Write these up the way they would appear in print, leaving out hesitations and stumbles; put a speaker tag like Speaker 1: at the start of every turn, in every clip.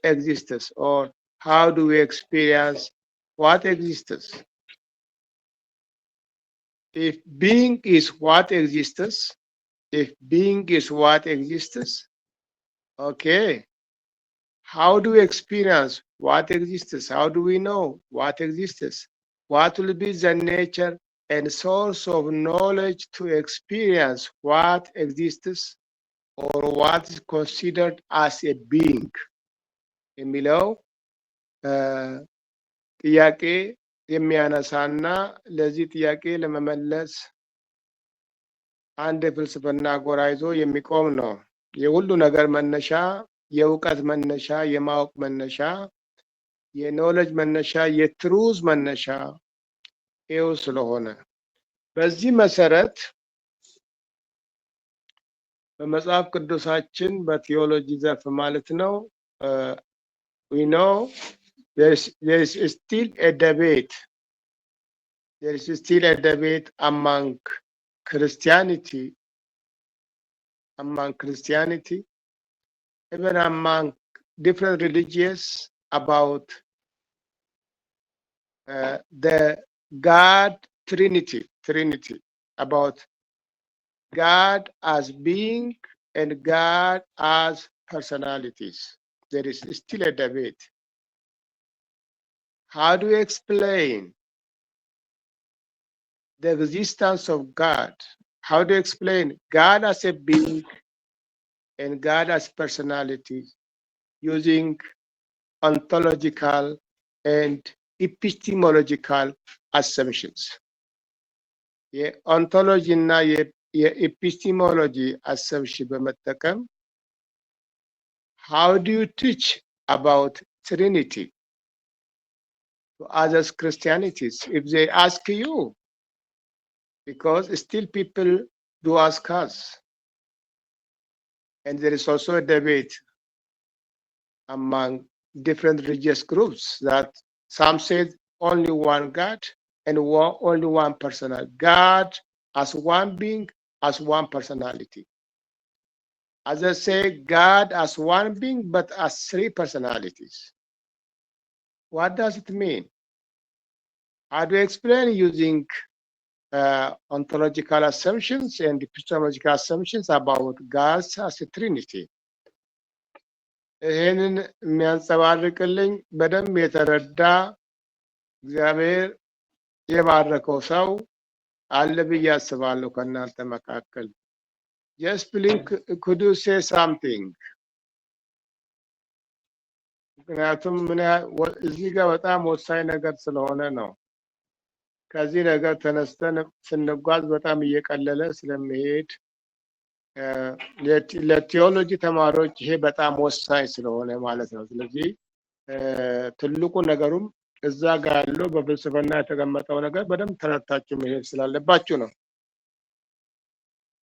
Speaker 1: exists, or how do we experience what exists? If being is what exists, okay, how do we experience what exists? How do we know what exists? What will be the nature and source of knowledge to experience what exists or what is considered as a being? የሚለው ጥያቄ የሚያነሳና ለዚህ ጥያቄ ለመመለስ አንድ የፍልስፍና ጎራ ይዞ የሚቆም ነው። የሁሉ ነገር መነሻ፣ የእውቀት መነሻ፣ የማወቅ መነሻ፣ የኖሌጅ መነሻ፣ የትሩዝ መነሻ ይኸው ስለሆነ በዚህ መሰረት በመጽሐፍ ቅዱሳችን በቴዎሎጂ ዘርፍ ማለት ነው we know there is still a debate among Christianity, even among different religions about the God Trinity, about God as being and God as personalities. There is still a debate. How do you explain the existence of God? How do you explain God as a being and God as personality using ontological and epistemological assumptions? የኦንቶሎጂ እና የኤፒስቴሞሎጂ assumption በመጠቀም how do you teach about Trinity to others Christianities if they ask you? Because still people do ask us. And there is also a debate among different religious groups that some say only one God and only one personal. God as one being, as one personality. Others say God as one being but as three personalities. What does it mean? How do you explain using ontological assumptions and epistemological assumptions about God as a Trinity? ይህንን የሚያንጸባርቅልኝ በደንብ የተረዳ እግዚአብሔር የባረከው ሰው አለ ብዬ አስባለሁ ከእናንተ መካከል። Just please could you say something? ምክንያቱም እዚህ ጋር በጣም ወሳኝ ነገር ስለሆነ ነው። ከዚህ ነገር ተነስተን ስንጓዝ በጣም እየቀለለ ስለሚሄድ ለቴዎሎጂ ተማሪዎች ይሄ በጣም ወሳኝ ስለሆነ ማለት ነው። ስለዚህ ትልቁ ነገሩም እዛ ጋር ያለው በፍልስፍና የተቀመጠው ነገር በደንብ ተረድታችሁ መሄድ ስላለባችሁ ነው።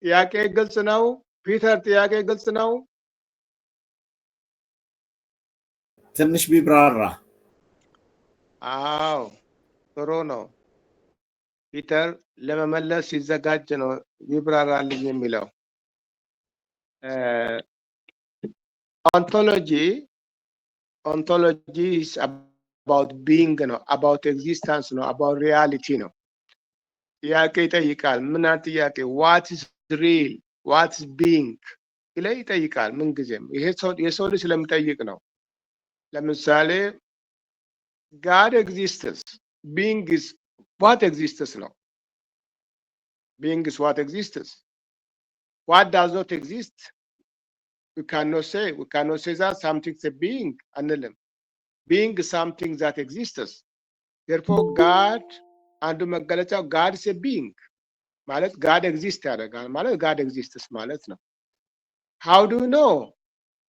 Speaker 1: ጥያቄ ግልጽ ነው? ፒተር ጥያቄ ግልጽ ነው?
Speaker 2: ትንሽ ቢብራራ።
Speaker 1: አዎ ጥሩ ነው። ፒተር ለመመለስ ሲዘጋጅ ነው ቢብራራልኝ የሚለው። ontology is about being ነው፣ about existence ነው፣ about reality ነው። ጥያቄ ይጠይቃል። ምን ጥያቄ? what is real, what is being ይላይ ይጠይቃል። ምን ጊዜም ይሄ የሰው ልጅ ስለሚጠይቅ ነው። ለምሳሌ God exists, being is what exists ነው። being is what exists. What does not exist? We cannot say that something is a being አንልም። being is something that exists. Therefore God አንዱ መገለጫው God is a being ማለት God exists ያደርጋል ማለት God exists ማለት ነው። How do you know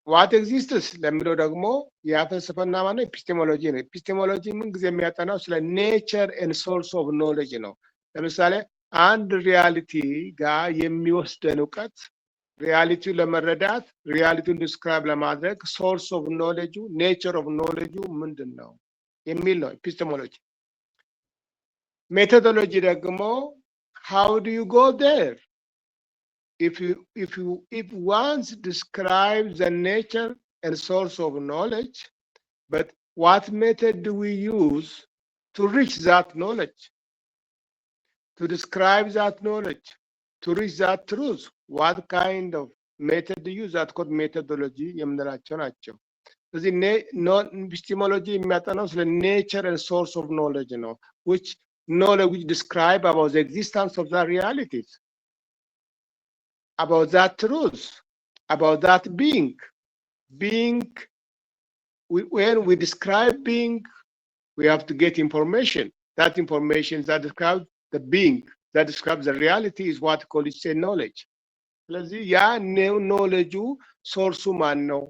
Speaker 1: what exists ለሚለው ደግሞ የፍልስፍና ማለት ኤፒስቴሞሎጂ ነው። ኤፒስቴሞሎጂ ምን ጊዜ የሚያጠናው ስለ ኔቸር ኤንድ ሶርስ ኦፍ ኖሌጅ ነው። ለምሳሌ አንድ ሪያሊቲ ጋር የሚወስደን እውቀት ሪያሊቲውን ለመረዳት ሪያሊቲውን ዲስክራይብ ለማድረግ ሶርስ ኦፍ ኖሌጁ ኔቸር ኦፍ ኖሌጁ ምንድን ነው የሚል ነው ኤፒስቴሞሎጂ። ሜቶዶሎጂ ደግሞ how do you go there? If one describes the nature and source of knowledge, But what method do we use to reach that knowledge? To describe that knowledge? To reach that truth? What kind of method do you use? That called methodology የምንላቸው ናቸው። ስለዚህ ኤፒስቴሞሎጂ የሚያጠናው ስለ nature and source of knowledge ነው, which knowledge which describe about the existence of the realities, about that truth, about that being. When we describe being, we have to get information. That information that describes the being, that describes the reality, is what we call it say knowledge. ስለዚህ ያ knowledge ሶርሱ ማን ነው?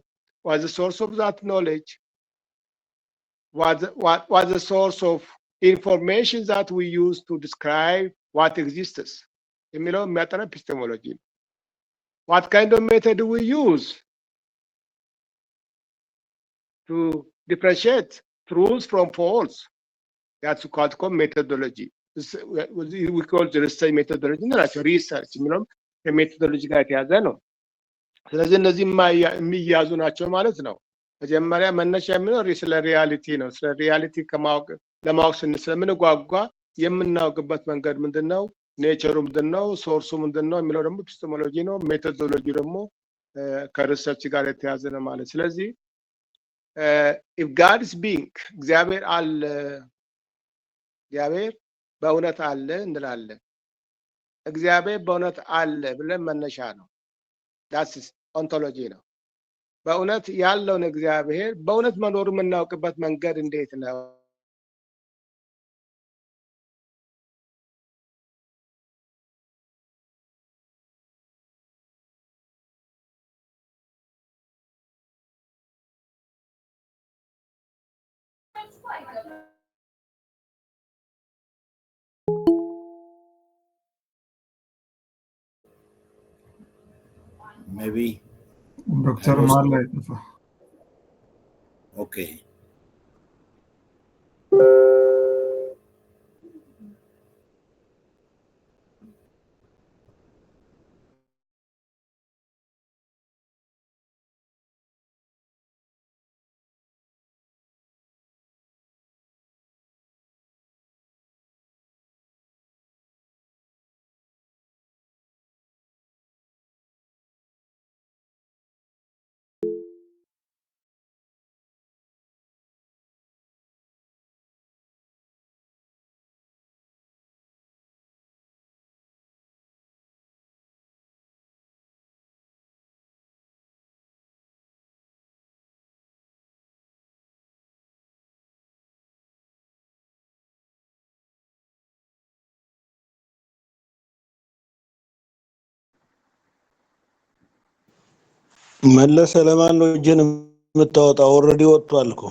Speaker 1: Was the source of that knowledge? What was the source of information that we use to describe what exists? የሚለው የሚያጠና epistemology. What kind of method do we use to differentiate truth from false? That's called methodology. We call it research methodology. እንላቸው research የሚለው ከሜቶዶሎጂ ጋር የተያዘ ነው። ስለዚህ እነዚህ የሚያዙ ናቸው ማለት ነው። መጀመሪያ መነሻ የሚኖር ስለ ሪያሊቲ ነው። ስለ ሪያሊቲ ለማወቅ ስለምንጓጓ የምናውቅበት መንገድ ምንድነው? ኔቸሩ ምንድነው? ሶርሱ ምንድነው? የሚለው ደግሞ ኤፒስቴሞሎጂ ነው። ሜቶዶሎጂ ደግሞ ከሪሰርች ጋር የተያዘ ነው ማለት። ስለዚህ if God is being, እግዚአብሔር አለ፣ እግዚአብሔር በእውነት አለ እንላለን። እግዚአብሔር በእውነት አለ ብለን መነሻ ነው። that's ኦንቶሎጂ ነው። በእውነት ያለውን እግዚአብሔር በእውነት መኖሩ የምናውቅበት መንገድ እንዴት ነው?
Speaker 2: Maybe
Speaker 3: Dr. Marla.
Speaker 2: Okay.
Speaker 4: መለሰ ለማን ነው እጅን የምታወጣው? ኦልሬዲ ወጥቷል እኮ።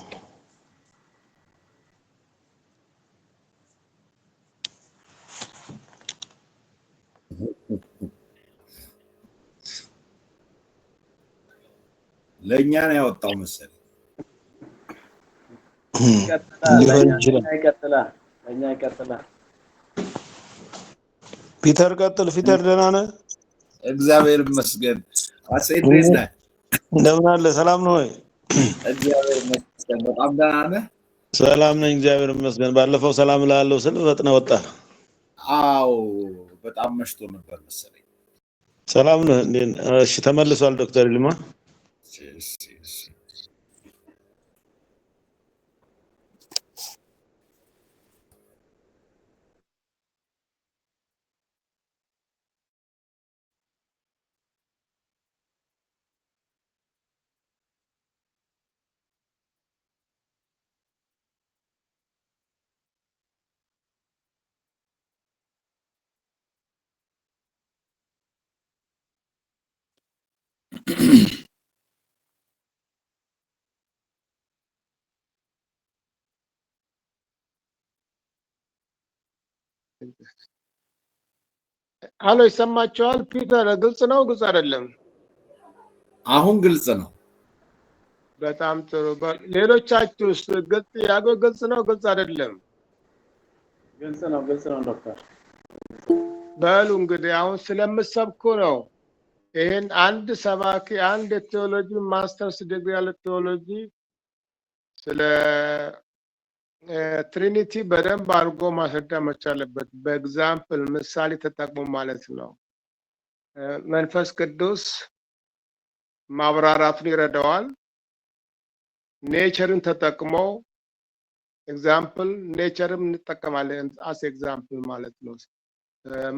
Speaker 2: ለኛ ነው ያወጣው መሰለኝ።
Speaker 5: ይቀጥላል።
Speaker 4: ፒተር ቀጥል። ፒተር ደህና ነህ?
Speaker 2: እግዚአብሔር ይመስገን። አሰይድ ነህ?
Speaker 4: እንደምን አለ? ሰላም ነው ወይ?
Speaker 2: እግዚአብሔር ይመስገን። በጣም ደህና ነህ?
Speaker 4: ሰላም ነኝ እግዚአብሔር ይመስገን። ባለፈው ሰላም እላለሁ ስል ፈጥነህ ወጣህ።
Speaker 2: አዎ በጣም መሽቶ ነበር መሰለኝ።
Speaker 4: ሰላም ነህ? እሺ ተመልሷል ዶክተር ይልማ።
Speaker 1: አሎ ይሰማችኋል? ፒተር ግልጽ ነው? ግልጽ አይደለም?
Speaker 2: አሁን ግልጽ ነው።
Speaker 1: በጣም ጥሩ። ሌሎቻችሁስ ግልጽ ነው? ግልጽ አይደለም?
Speaker 5: ግልጽ ነው ዶክተር።
Speaker 1: በሉ እንግዲህ አሁን ስለምሰብኩ ነው። ይሄን አንድ ሰባኪ አንድ ቴዎሎጂ ማስተርስ ዲግሪ ያለ ቴዎሎጂ ስለ ትሪኒቲ በደንብ አድርጎ ማስረዳት መቻለበት በኤግዛምፕል ምሳሌ ተጠቅሞ ማለት ነው። መንፈስ ቅዱስ ማብራራቱን ይረዳዋል። ኔቸርን ተጠቅሞ ኤግዛምፕል ኔቸርም እንጠቀማለን አስ ኤግዛምፕል ማለት ነው።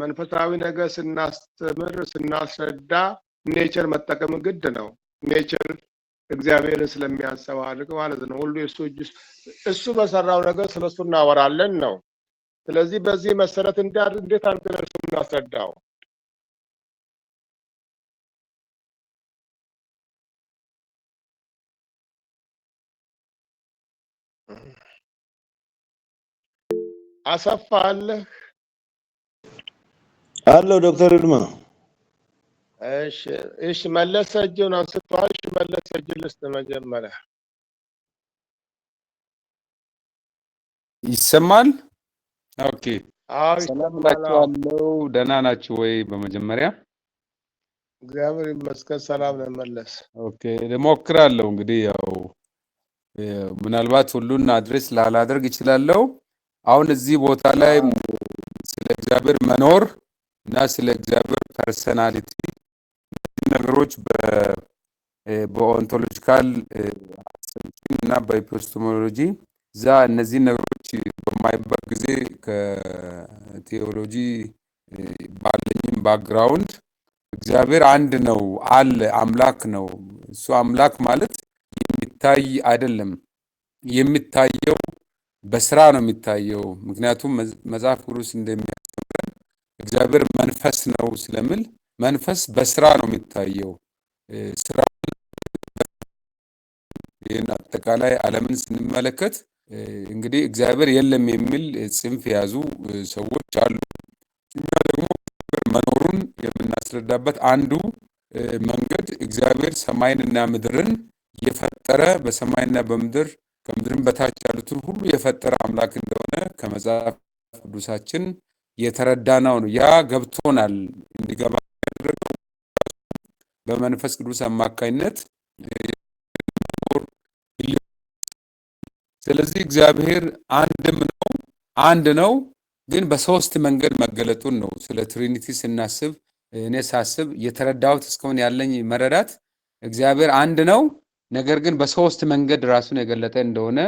Speaker 1: መንፈሳዊ ነገር ስናስተምር ስናስረዳ ኔቸር መጠቀም ግድ ነው። ኔቸር እግዚአብሔርን ስለሚያንጸባርቅ ማለት ነው። ሁሉ እሱ በሰራው ነገር ስለሱ እናወራለን ነው። ስለዚህ በዚህ መሰረት እንዴት አድርገን እሱ እናስረዳው? አሰፋ አለህ?
Speaker 4: አለው ዶክተር ይልማ።
Speaker 1: እሺ መለሰ እጁን አንስቷል። እሺ መለሰ እጁን ልስጥ መጀመሪያ
Speaker 6: ይሰማል? ኦኬ ሰላም
Speaker 1: ይሰማል።
Speaker 6: እላችኋለሁ። ደህና ናችሁ ወይ? በመጀመሪያ
Speaker 1: እግዚአብሔር ይመስገን ሰላም ነን መለስ።
Speaker 6: ኦኬ እሞክራለሁ። እንግዲህ ያው ምናልባት ሁሉን አድሬስ ላላደርግ እችላለሁ። አሁን እዚህ ቦታ ላይ ስለ እግዚአብሔር መኖር እና ስለ እግዚአብሔር ፐርሰናሊቲ ነገሮች በኦንቶሎጂካል እና በኤፒስቴሞሎጂ እዛ እነዚህ ነገሮች በማይበት ጊዜ ከቴዎሎጂ ባለኝም ባክግራውንድ እግዚአብሔር አንድ ነው አለ አምላክ ነው። እሱ አምላክ ማለት የሚታይ አይደለም። የሚታየው በስራ ነው የሚታየው። ምክንያቱም መጽሐፍ ቅዱስ እንደሚያስተምረን እግዚአብሔር መንፈስ ነው ስለሚል መንፈስ በስራ ነው የሚታየው። ስራ ይህን አጠቃላይ ዓለምን ስንመለከት እንግዲህ እግዚአብሔር የለም የሚል ጽንፍ የያዙ ሰዎች አሉ። እኛ ደግሞ መኖሩን የምናስረዳበት አንዱ መንገድ እግዚአብሔር ሰማይንና ምድርን የፈጠረ በሰማይና በምድር ከምድርም በታች ያሉትን ሁሉ የፈጠረ አምላክ እንደሆነ ከመጽሐፍ ቅዱሳችን የተረዳነው ነው። ያ ገብቶናል። እንዲገባ ያደረገው በመንፈስ ቅዱስ አማካኝነት። ስለዚህ እግዚአብሔር አንድ ነው፣ ግን በሶስት መንገድ መገለጡን ነው። ስለ ትሪኒቲ ስናስብ እኔ ሳስብ የተረዳሁት እስካሁን ያለኝ መረዳት እግዚአብሔር አንድ ነው፣ ነገር ግን በሶስት መንገድ ራሱን የገለጠ እንደሆነ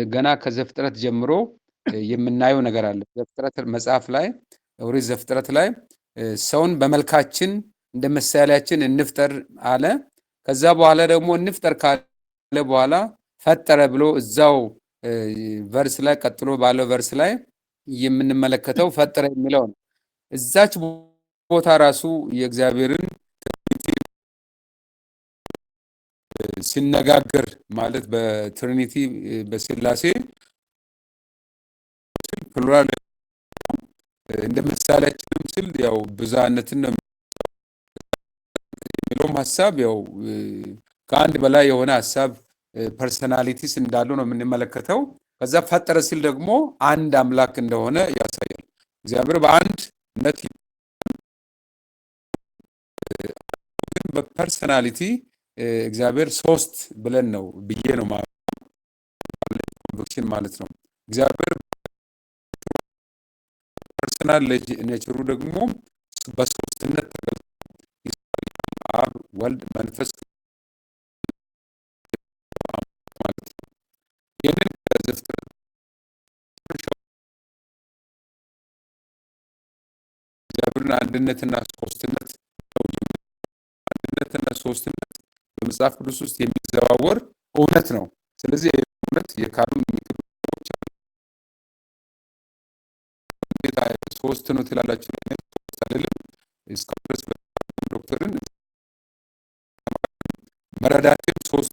Speaker 6: ገና ከዘፍጥረት ጀምሮ የምናየው ነገር አለ። ዘፍጥረት መጽሐፍ ላይ ኦሪት ዘፍጥረት ላይ ሰውን በመልካችን እንደ ምሳሌያችን እንፍጠር አለ። ከዛ በኋላ ደግሞ እንፍጠር ካለ በኋላ ፈጠረ ብሎ እዛው ቨርስ ላይ ቀጥሎ ባለው ቨርስ ላይ የምንመለከተው ፈጠረ የሚለው ነው። እዛች ቦታ ራሱ የእግዚአብሔርን ሲነጋገር ማለት በትሪኒቲ በስላሴ ፕሉራል እንደ ምሳሌያችንም ስል ያው ብዛነትን ነው የሚለውም ሀሳብ ያው ከአንድ በላይ የሆነ ሀሳብ ፐርሰናሊቲስ እንዳሉ ነው የምንመለከተው። ከዛ ፈጠረ ሲል ደግሞ አንድ አምላክ እንደሆነ ያሳያል። እግዚአብሔር በአንድነት በፐርሰናሊቲ እግዚአብሔር ሶስት ብለን ነው ብዬ ነው ኮንቪክሽን ማለት ነው። እግዚአብሔር ፐርሰናል ኔቸሩ ደግሞ በሶስትነት ተገልጿል። አብ፣ ወልድ፣ መንፈስ ማለት ነው። ይህንን ከዘፍጥረት እግዚአብሔርን አንድነትና ሶስትነት ሶስትነት በመጽሐፍ ቅዱስ ውስጥ የሚዘዋወር እውነት ነው። ስለዚህ እውነት የካሉ ሰዎች ሶስት ነው ትላላችሁ። ሶስት አይደለም። እስካሁን ድረስ ዶክተርን መረዳትም ሶስት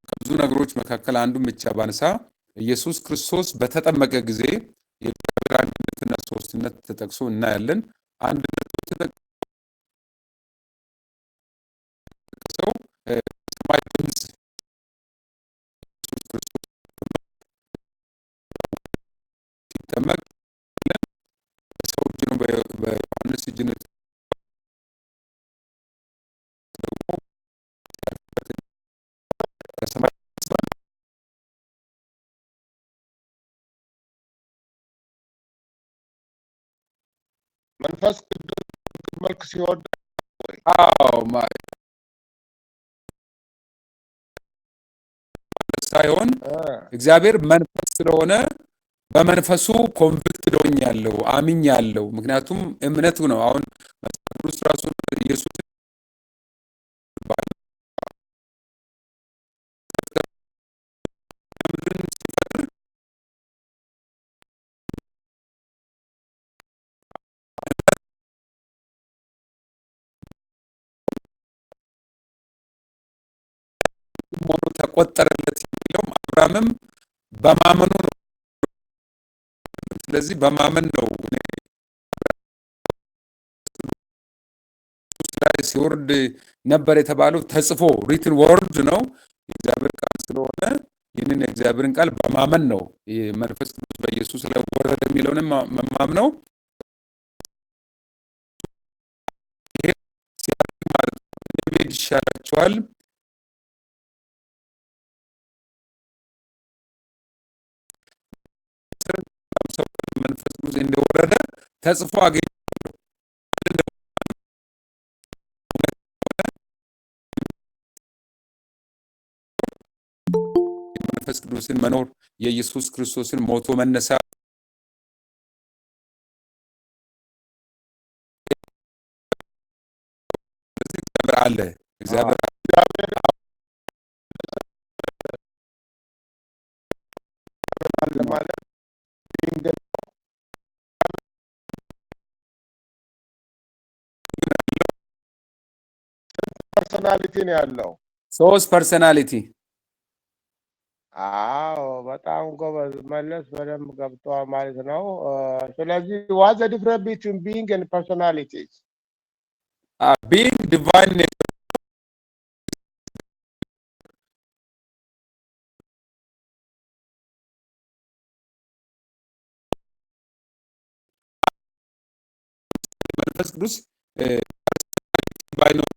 Speaker 6: ከብዙ ነገሮች መካከል አንዱን ብቻ ባነሳ ኢየሱስ ክርስቶስ በተጠመቀ ጊዜ የእግዚአብሔር አንድነትና ሶስትነት ተጠቅሶ እናያለን። አንድነቱ የተጠቀሰው ሰማይ ድምፅ ኢየሱስ ክርስቶስ ሲጠመቅ ሰው እጅ ነው በዮሐንስ እጅ ነው ከሰማይ
Speaker 1: መንፈስ ቅዱስ መልክ ሲወርድ
Speaker 6: ሳይሆን እግዚአብሔር መንፈስ ስለሆነ በመንፈሱ ኮንቪክትድ ሆኛለሁ፣ አምኛለሁ። ምክንያቱም እምነቱ ነው። አሁን መጽሐፍ ቅዱስ ራሱ ኢየሱስ ሆኖ ተቆጠረለት የሚለውም አብርሃምም በማመኑ ነው። ስለዚህ በማመን ነው ላይ ሲወርድ ነበር የተባለው ተጽፎ ሪትን ወርድ ነው የእግዚአብሔር ቃል ስለሆነ ይህንን የእግዚአብሔርን ቃል በማመን ነው መንፈስ ቅዱስ በኢየሱስ ላይ ወረደ የሚለውንም ማምነው ይሄ ሲያርግ ማለት ነው ይሻላቸዋል። መንፈስ ቅዱስ እንደወረደ ተጽፎ አገኘ። የመንፈስ ቅዱስን መኖር የኢየሱስ ክርስቶስን ሞቶ መነሳት አለ እግዚአብሔር
Speaker 1: ማለት ፐርሶናሊቲ ነው ያለው።
Speaker 6: 3 ፐርሶናሊቲ።
Speaker 1: አዎ በጣም ጎበዝ መለስ፣ በደንብ ገብቷል ማለት ነው። ስለዚህ what's the difference between being and personalities?
Speaker 6: Being divine nature መንፈስ ቅዱስ ባይኖር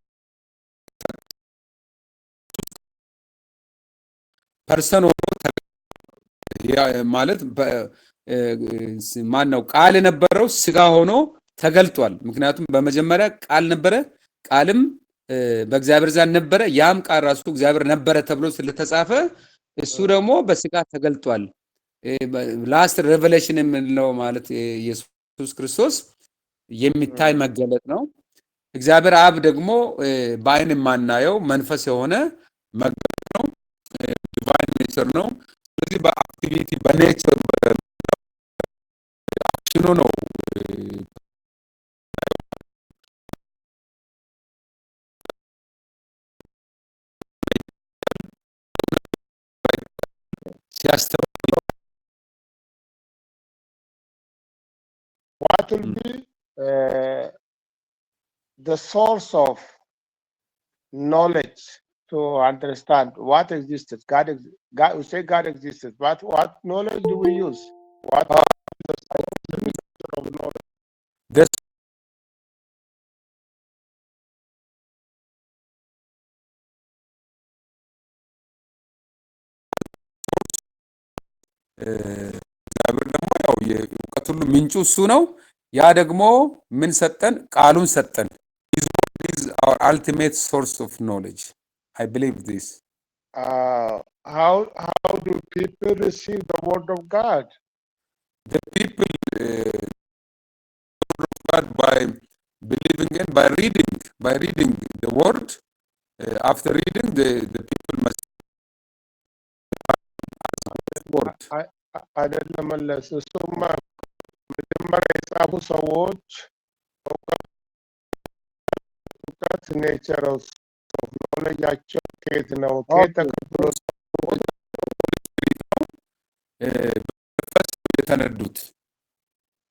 Speaker 6: ፐርሰን ሆኖ ማለት ማን ነው? ቃል የነበረው ስጋ ሆኖ ተገልጧል። ምክንያቱም በመጀመሪያ ቃል ነበረ፣ ቃልም በእግዚአብሔር ዘንድ ነበረ፣ ያም ቃል ራሱ እግዚአብሔር ነበረ ተብሎ ስለተጻፈ እሱ ደግሞ በስጋ ተገልጧል። ላስት ሬቨሌሽን የምንለው ማለት ኢየሱስ ክርስቶስ የሚታይ መገለጥ ነው። እግዚአብሔር አብ ደግሞ በአይን የማናየው መንፈስ የሆነ መገለጥ ነው። ዲቫይን ኔቸር ነው። ስለዚህ በአክቲቪቲ በኔቸር በአክሽኑ ነው ሲያስተምረው
Speaker 1: what will be the source of knowledge to understand what existed. God, we say God existed. What knowledge do we use? What are the sources of knowledge?
Speaker 6: this እግዚአብሔር ደግሞ ያው የእውቀት ሁሉ ምንጩ እሱ ነው። ያ ደግሞ ምን ሰጠን? ቃሉን ሰጠን። is our ultimate source of knowledge. I believe this.
Speaker 1: How do people receive the word of God?
Speaker 6: The people word of God by believing in, by reading the word. After reading, the people must word.
Speaker 1: አይደለም መለስ፣ እሱማ መጀመሪያ የጻፉ ሰዎች እውቀት ኔቸር ኦፍ ኖሌጃቸው ከየት ነው? ከየት ተቀብሎ
Speaker 6: የተነዱት?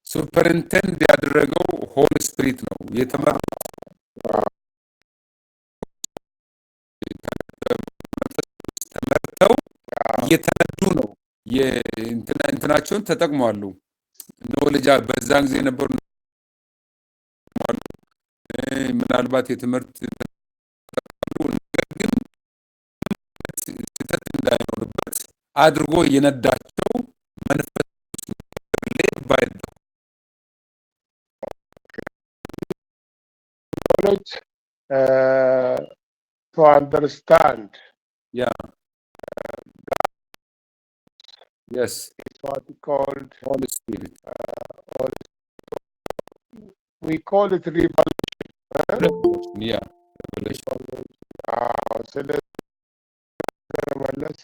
Speaker 6: ሱፐርኢንቴንድ ያደረገው ሆል ስፒሪት ነው። ተመርተው እየተነዱ ነው። እንትናቸውን ተጠቅመዋሉ። ኖሌጅ በዛን ጊዜ የነበሩ ምናልባት የትምህርት ነገር ግን ስህተት እንዳይኖርበት አድርጎ የነዳቸው መንፈስ ሌት ባይ
Speaker 1: knowledge to understand
Speaker 6: yeah yes
Speaker 1: is what we called
Speaker 6: Holy Spirit
Speaker 1: or we call it revelation.
Speaker 6: yeah revelation
Speaker 1: መለስ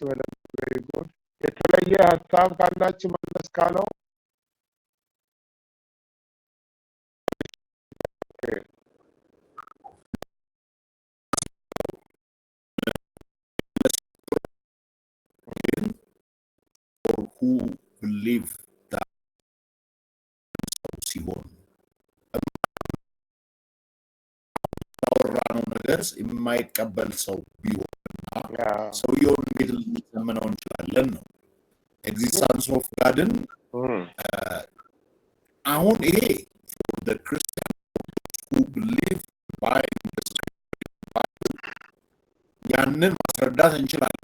Speaker 1: very good. የተለየ ሀሳብ ካላችሁ መለስ ካለው
Speaker 2: or who believe that ሲሆን ያወራነው ነገር የማይቀበል ሰው ቢሆንና ሰውየውን እንዴት ልንሰምነው እንችላለን ነው ኤግዚስተንስ ኦፍ ጋድን አሁን ይሄ for the Christians who believe by ያንን ማስረዳት እንችላለን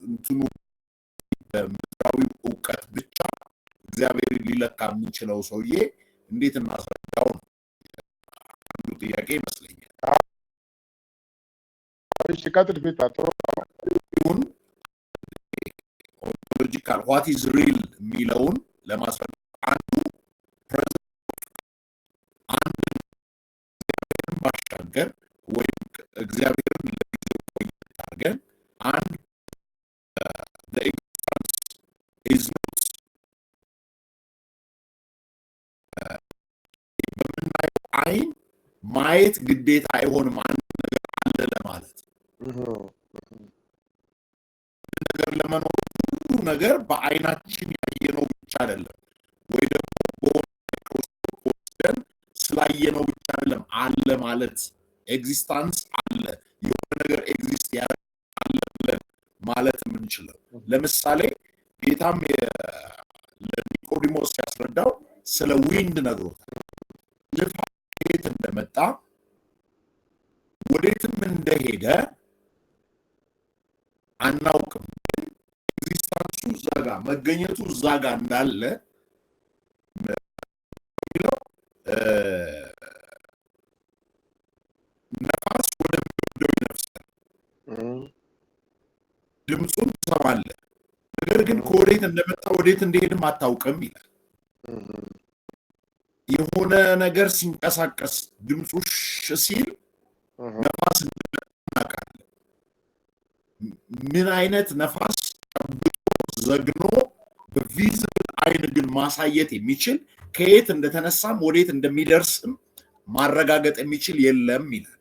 Speaker 2: እንትኑ በምድራዊ ዕውቀት ብቻ እግዚአብሔር ሊለካ የሚችለው ሰውዬ እንዴት እናስረዳው ነው አንዱ ጥያቄ ይመስለኛል
Speaker 1: እሺ ቀጥል ፊት አጥሮ
Speaker 2: ይሁን ኦንቶሎጂካል what is real የሚለውን ለማስረዳት አንዱ አንድ ማሻገር ወይም እግዚአብሔርን ለጊዜው ቆይታገን አንድ the existence is not በምናየው አይን ማየት ግዴታ አይሆንም አንድ ነገር አለ ለማለት ነገር ለመኖር ሁሉ ነገር በአይናችን ያየነው ብቻ አይደለም ወይ ደግሞ በወንደን ስላየነው ብቻ አይደለም አለ ማለት ኤግዚስተንስ አለ የሆነ ነገር ኤግዚስት ያለ ብለን ማለት የምንችለው ለምሳሌ ጌታም ለኒቆዲሞስ ያስረዳው ስለ ዊንድ ነግሮታል ንፋስ እንደመጣ ወዴትም እንደሄደ አናውቅም ኤግዚስተንሱ ዛጋ መገኘቱ ዛጋ እንዳለ ነው ነፋስ ወደሚወደው ይነፍሳል ድምፁን ትሰማለህ ነገር ግን ከወዴት እንደመጣ ወዴት እንደሄድም አታውቅም ይላል የሆነ ነገር ሲንቀሳቀስ ድምፁ ሲል ነፋስ እንደመጣ ምን አይነት ነፋስ ቀብቶ ዘግኖ በቪዚብል አይን ግን ማሳየት የሚችል ከየት እንደተነሳም ወዴት እንደሚደርስም ማረጋገጥ የሚችል የለም ይላል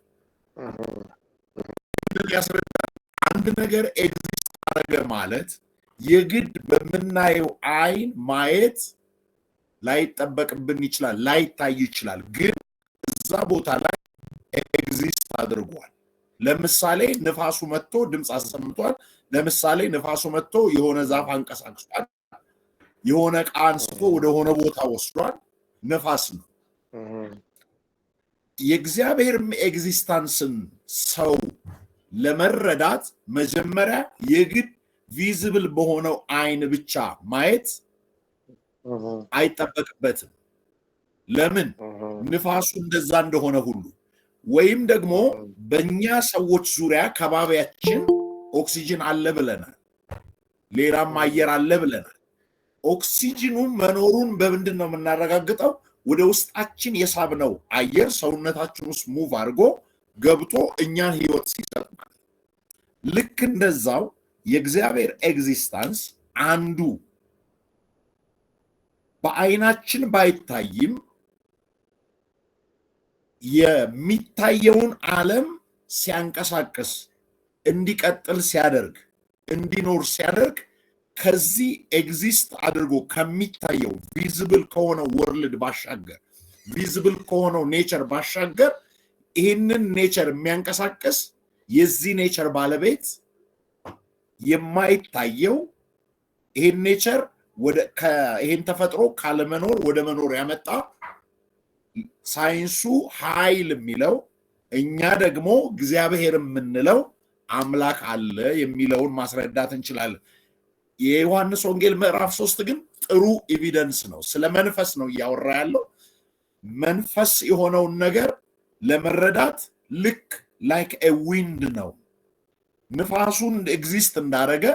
Speaker 2: ያስረዳል አንድ ነገር ኤግዚስት አደረገ ማለት የግድ በምናየው አይን ማየት ላይጠበቅብን ይችላል ላይታይ ይችላል ግን እዛ ቦታ ላይ ኤግዚስት አድርጓል ለምሳሌ ንፋሱ መጥቶ ድምጽ አሰምቷል ለምሳሌ ንፋሱ መጥቶ የሆነ ዛፍ አንቀሳቅሷል የሆነ ዕቃ አንስቶ ወደ ሆነ ቦታ ወስዷል ንፋስ ነው የእግዚአብሔር ኤግዚስተንስን ሰው ለመረዳት መጀመሪያ የግድ ቪዚብል በሆነው አይን ብቻ ማየት አይጠበቅበትም ለምን ንፋሱ እንደዛ እንደሆነ ሁሉ ወይም ደግሞ በእኛ ሰዎች ዙሪያ ከባቢያችን ኦክሲጅን አለ ብለናል ሌላም አየር አለ ብለናል ኦክሲጅኑ መኖሩን በምንድን ነው የምናረጋግጠው ወደ ውስጣችን የሳብነው አየር ሰውነታችን ውስጥ ሙቭ አድርጎ ገብቶ እኛን ህይወት ሲሰጥ ልክ እንደዛው የእግዚአብሔር ኤግዚስተንስ አንዱ በአይናችን ባይታይም የሚታየውን ዓለም ሲያንቀሳቅስ እንዲቀጥል ሲያደርግ እንዲኖር ሲያደርግ ከዚህ ኤግዚስት አድርጎ ከሚታየው ቪዚብል ከሆነው ወርልድ ባሻገር ቪዚብል ከሆነው ኔቸር ባሻገር ይህንን ኔቸር የሚያንቀሳቅስ የዚህ ኔቸር ባለቤት የማይታየው ይሄን ኔቸር ይሄን ተፈጥሮ ካለመኖር ወደ መኖር ያመጣ ሳይንሱ ኃይል የሚለው እኛ ደግሞ እግዚአብሔር የምንለው አምላክ አለ የሚለውን ማስረዳት እንችላለን። የዮሐንስ ወንጌል ምዕራፍ 3 ግን ጥሩ ኤቪደንስ ነው። ስለ መንፈስ ነው እያወራ ያለው። መንፈስ የሆነውን ነገር ለመረዳት ልክ ላይክ ኤ ዊንድ ነው። ንፋሱን ኤግዚስት እንዳደረገ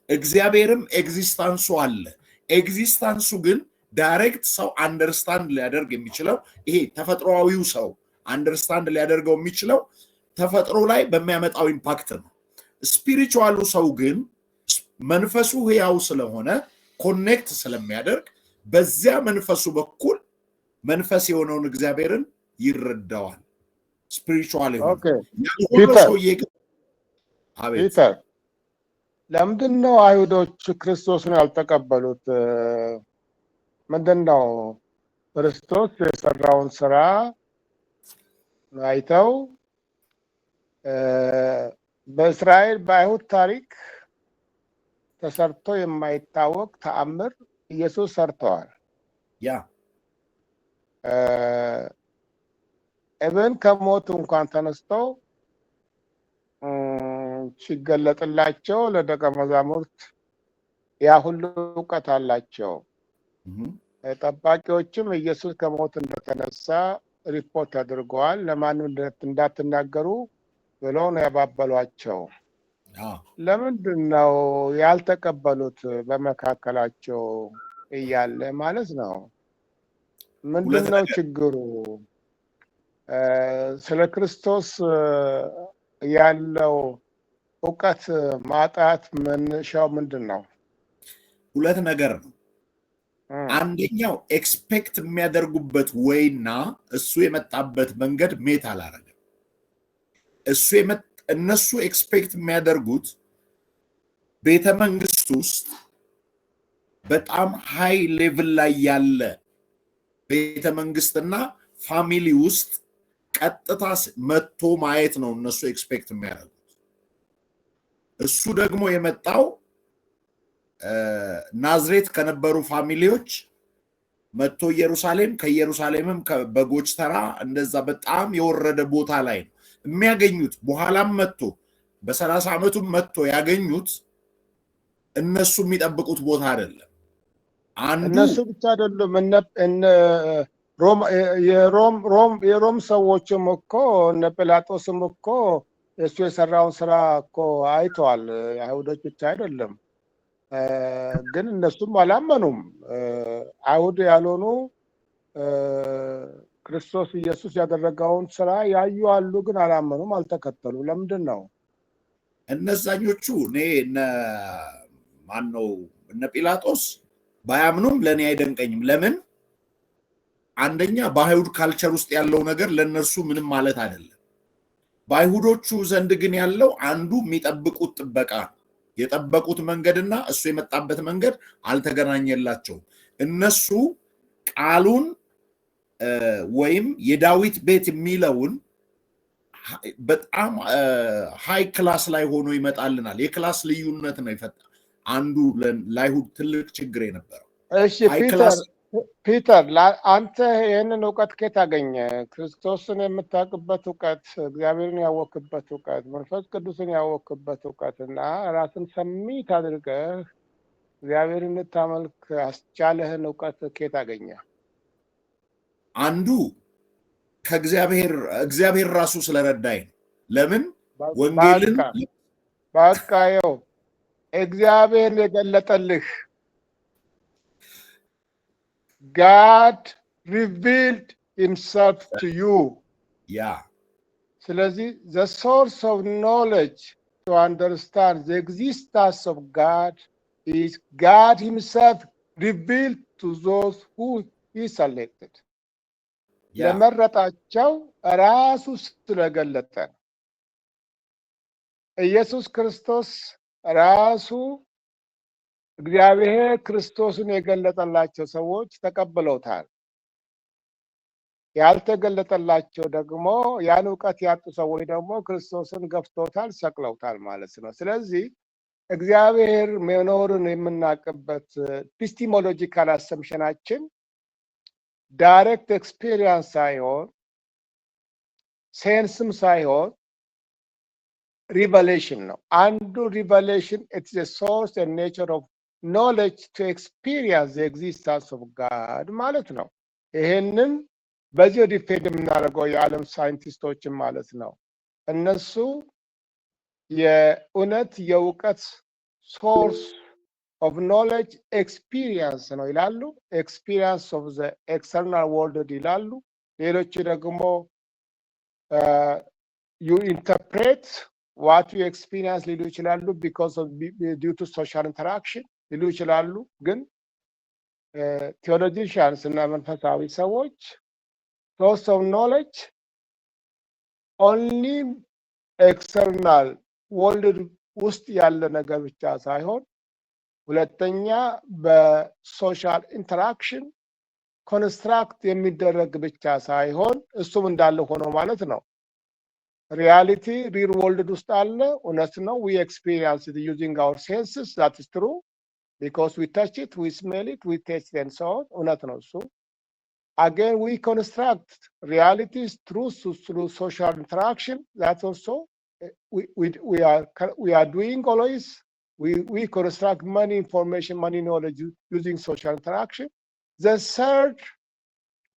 Speaker 2: እግዚአብሔርም ኤግዚስታንሱ አለ። ኤግዚስታንሱ ግን ዳይሬክት ሰው አንደርስታንድ ሊያደርግ የሚችለው ይሄ ተፈጥሮአዊው ሰው አንደርስታንድ ሊያደርገው የሚችለው ተፈጥሮ ላይ በሚያመጣው ኢምፓክት ነው። ስፒሪቹዋሉ ሰው ግን መንፈሱ ህያው ስለሆነ ኮኔክት ስለሚያደርግ በዚያ መንፈሱ በኩል መንፈስ የሆነውን እግዚአብሔርን ይረዳዋል። ስፒሪቹዋል
Speaker 1: ፒተር ለምንድን ነው አይሁዶች ክርስቶስን ያልተቀበሉት? ምንድን ነው ክርስቶስ የሰራውን ስራ አይተው በእስራኤል በአይሁድ ታሪክ ተሰርቶ የማይታወቅ ተአምር ኢየሱስ ሰርተዋል። እብን ከሞት እንኳን ተነስተው ሲገለጥላቸው ለደቀ መዛሙርት ያ ሁሉ እውቀት አላቸው። ጠባቂዎችም ኢየሱስ ከሞት እንደተነሳ ሪፖርት አድርገዋል። ለማንም እንዳትናገሩ ብለው ነው ያባበሏቸው። ለምንድን ነው ያልተቀበሉት? በመካከላቸው እያለ ማለት ነው። ምንድን ነው ችግሩ? ስለ ክርስቶስ ያለው እውቀት ማጣት መነሻው ምንድን ነው?
Speaker 2: ሁለት ነገር ነው። አንደኛው ኤክስፔክት የሚያደርጉበት ወይና እሱ የመጣበት መንገድ ሜት አላረገም። እነሱ ኤክስፔክት የሚያደርጉት ቤተ መንግስት ውስጥ በጣም ሃይ ሌቭል ላይ ያለ ቤተ መንግስትና ፋሚሊ ውስጥ ቀጥታ መጥቶ ማየት ነው እነሱ ኤክስፔክት የሚያደርጉት። እሱ ደግሞ የመጣው ናዝሬት ከነበሩ ፋሚሊዎች መጥቶ ኢየሩሳሌም፣ ከኢየሩሳሌምም በጎች ተራ እንደዛ በጣም የወረደ ቦታ ላይ ነው የሚያገኙት። በኋላም መጥቶ በ30 ዓመቱም መጥቶ ያገኙት እነሱ የሚጠብቁት ቦታ አይደለም።
Speaker 1: እነሱ ብቻ አይደሉም። የሮም ሰዎችም እኮ እነ ጲላጦስም እኮ እሱ የሰራውን ስራ እኮ አይተዋል። አይሁዶች ብቻ አይደለም። ግን እነሱም አላመኑም። አይሁድ ያልሆኑ ክርስቶስ ኢየሱስ ያደረገውን ስራ ያዩ አሉ፣ ግን አላመኑም፣ አልተከተሉ። ለምንድን ነው?
Speaker 2: እነዛኞቹ እነ ጲላጦስ ባያምኑም ለእኔ አይደንቀኝም። ለምን? አንደኛ በአይሁድ ካልቸር ውስጥ ያለው ነገር ለእነርሱ ምንም ማለት አይደለም። በአይሁዶቹ ዘንድ ግን ያለው አንዱ የሚጠብቁት ጥበቃ ነው። የጠበቁት መንገድና እሱ የመጣበት መንገድ አልተገናኘላቸውም። እነሱ ቃሉን ወይም የዳዊት ቤት የሚለውን በጣም ሃይ ክላስ ላይ ሆኖ ይመጣልናል። የክላስ ልዩነት ነው ይፈጣ አንዱ ለአይሁድ ትልቅ ችግር የነበረው።
Speaker 1: እሺ ፒተር፣ አንተ ይህንን እውቀት ከየት አገኘ? ክርስቶስን የምታውቅበት እውቀት፣ እግዚአብሔርን ያወቅበት እውቀት፣ መንፈስ ቅዱስን ያወቅበት እውቀት እና ራስን ሰሚት አድርገህ እግዚአብሔርን እንድታመልክ አስቻለህን እውቀት ከየት አገኘ?
Speaker 2: አንዱ እግዚአብሔር ራሱ ስለረዳኝ ነው። ለምን? ወንጌልን
Speaker 1: ባቃየው እግዚአብሔር የገለጠልህ God revealed himself to you. ስለዚህ the source of knowledge to understand the existence of God is God himself revealed to those who he selected. ለመረጣቸው ራሱ ስለገለጠ ኢየሱስ ክርስቶስ ራሱ እግዚአብሔር ክርስቶስን የገለጠላቸው ሰዎች ተቀብለውታል። ያልተገለጠላቸው ደግሞ ያን እውቀት ያጡ ሰዎች ደግሞ ክርስቶስን ገፍተውታል፣ ሰቅለውታል ማለት ነው። ስለዚህ እግዚአብሔር መኖርን የምናውቅበት ኢፒስቲሞሎጂካል አሰምሽናችን ዳይሬክት ኤክስፒሪየንስ ሳይሆን ሴንስም ሳይሆን ሪቨሌሽን ነው። አንዱ ሪቨሌሽን ኢትስ ዘ ሶርስ ኤንድ ኔቸር ኦፍ ኖሌጅ ቱ ኤክስፒሪየንስ ዘ ኤግዚስተንስ ኦፍ ጋድ ማለት ነው። ይሄንን በዚህ ዲፌንድ የምናደርገው የዓለም ሳይንቲስቶችን ማለት ነው። እነሱ የእውነት የእውቀት ሶርስ ኦፍ ኖሌጅ ኤክስፒሪየንስ ነው ይላሉ። ኤክስፒሪየንስ ኦፍ ዘ ኤክስተርናል ወርልድ ይላሉ። ሌሎች ደግሞ ዩ ኢንተርፕሬት ዋት ዩ ኤክስፒሪየንስ ሊሉ ይችላሉ። ቢኮዝ ኦፍ ዲው ቱ ሶሻል ኢንተራክሽን ሊሉ ይችላሉ። ግን ቴዎሎጂሻንስ እና መንፈሳዊ ሰዎች ሶርስ ኦፍ ኖሌጅ ኦንሊ ኤክስተርናል ወርልድ ውስጥ ያለ ነገር ብቻ ሳይሆን ሁለተኛ በሶሻል ኢንተራክሽን ኮንስትራክት የሚደረግ ብቻ ሳይሆን እሱም እንዳለ ሆኖ ማለት ነው። ሪያሊቲ ሪል ወርልድ ውስጥ አለ፣ እውነት ነው። ዊ ኤክስፒሪየንስ ኢት ዩዚንግ አወር ሴንስስ ዛት ኢዝ ትሩ ቢኮዝ ዊ ታች ኢት ዊ ስሜል ኢት ዊ ቴስት ኢት ሶ እውነት ነው እሱ። Again, we construct realities through social interaction. That's also we are doing always. We construct many information, many knowledge using social interaction. The third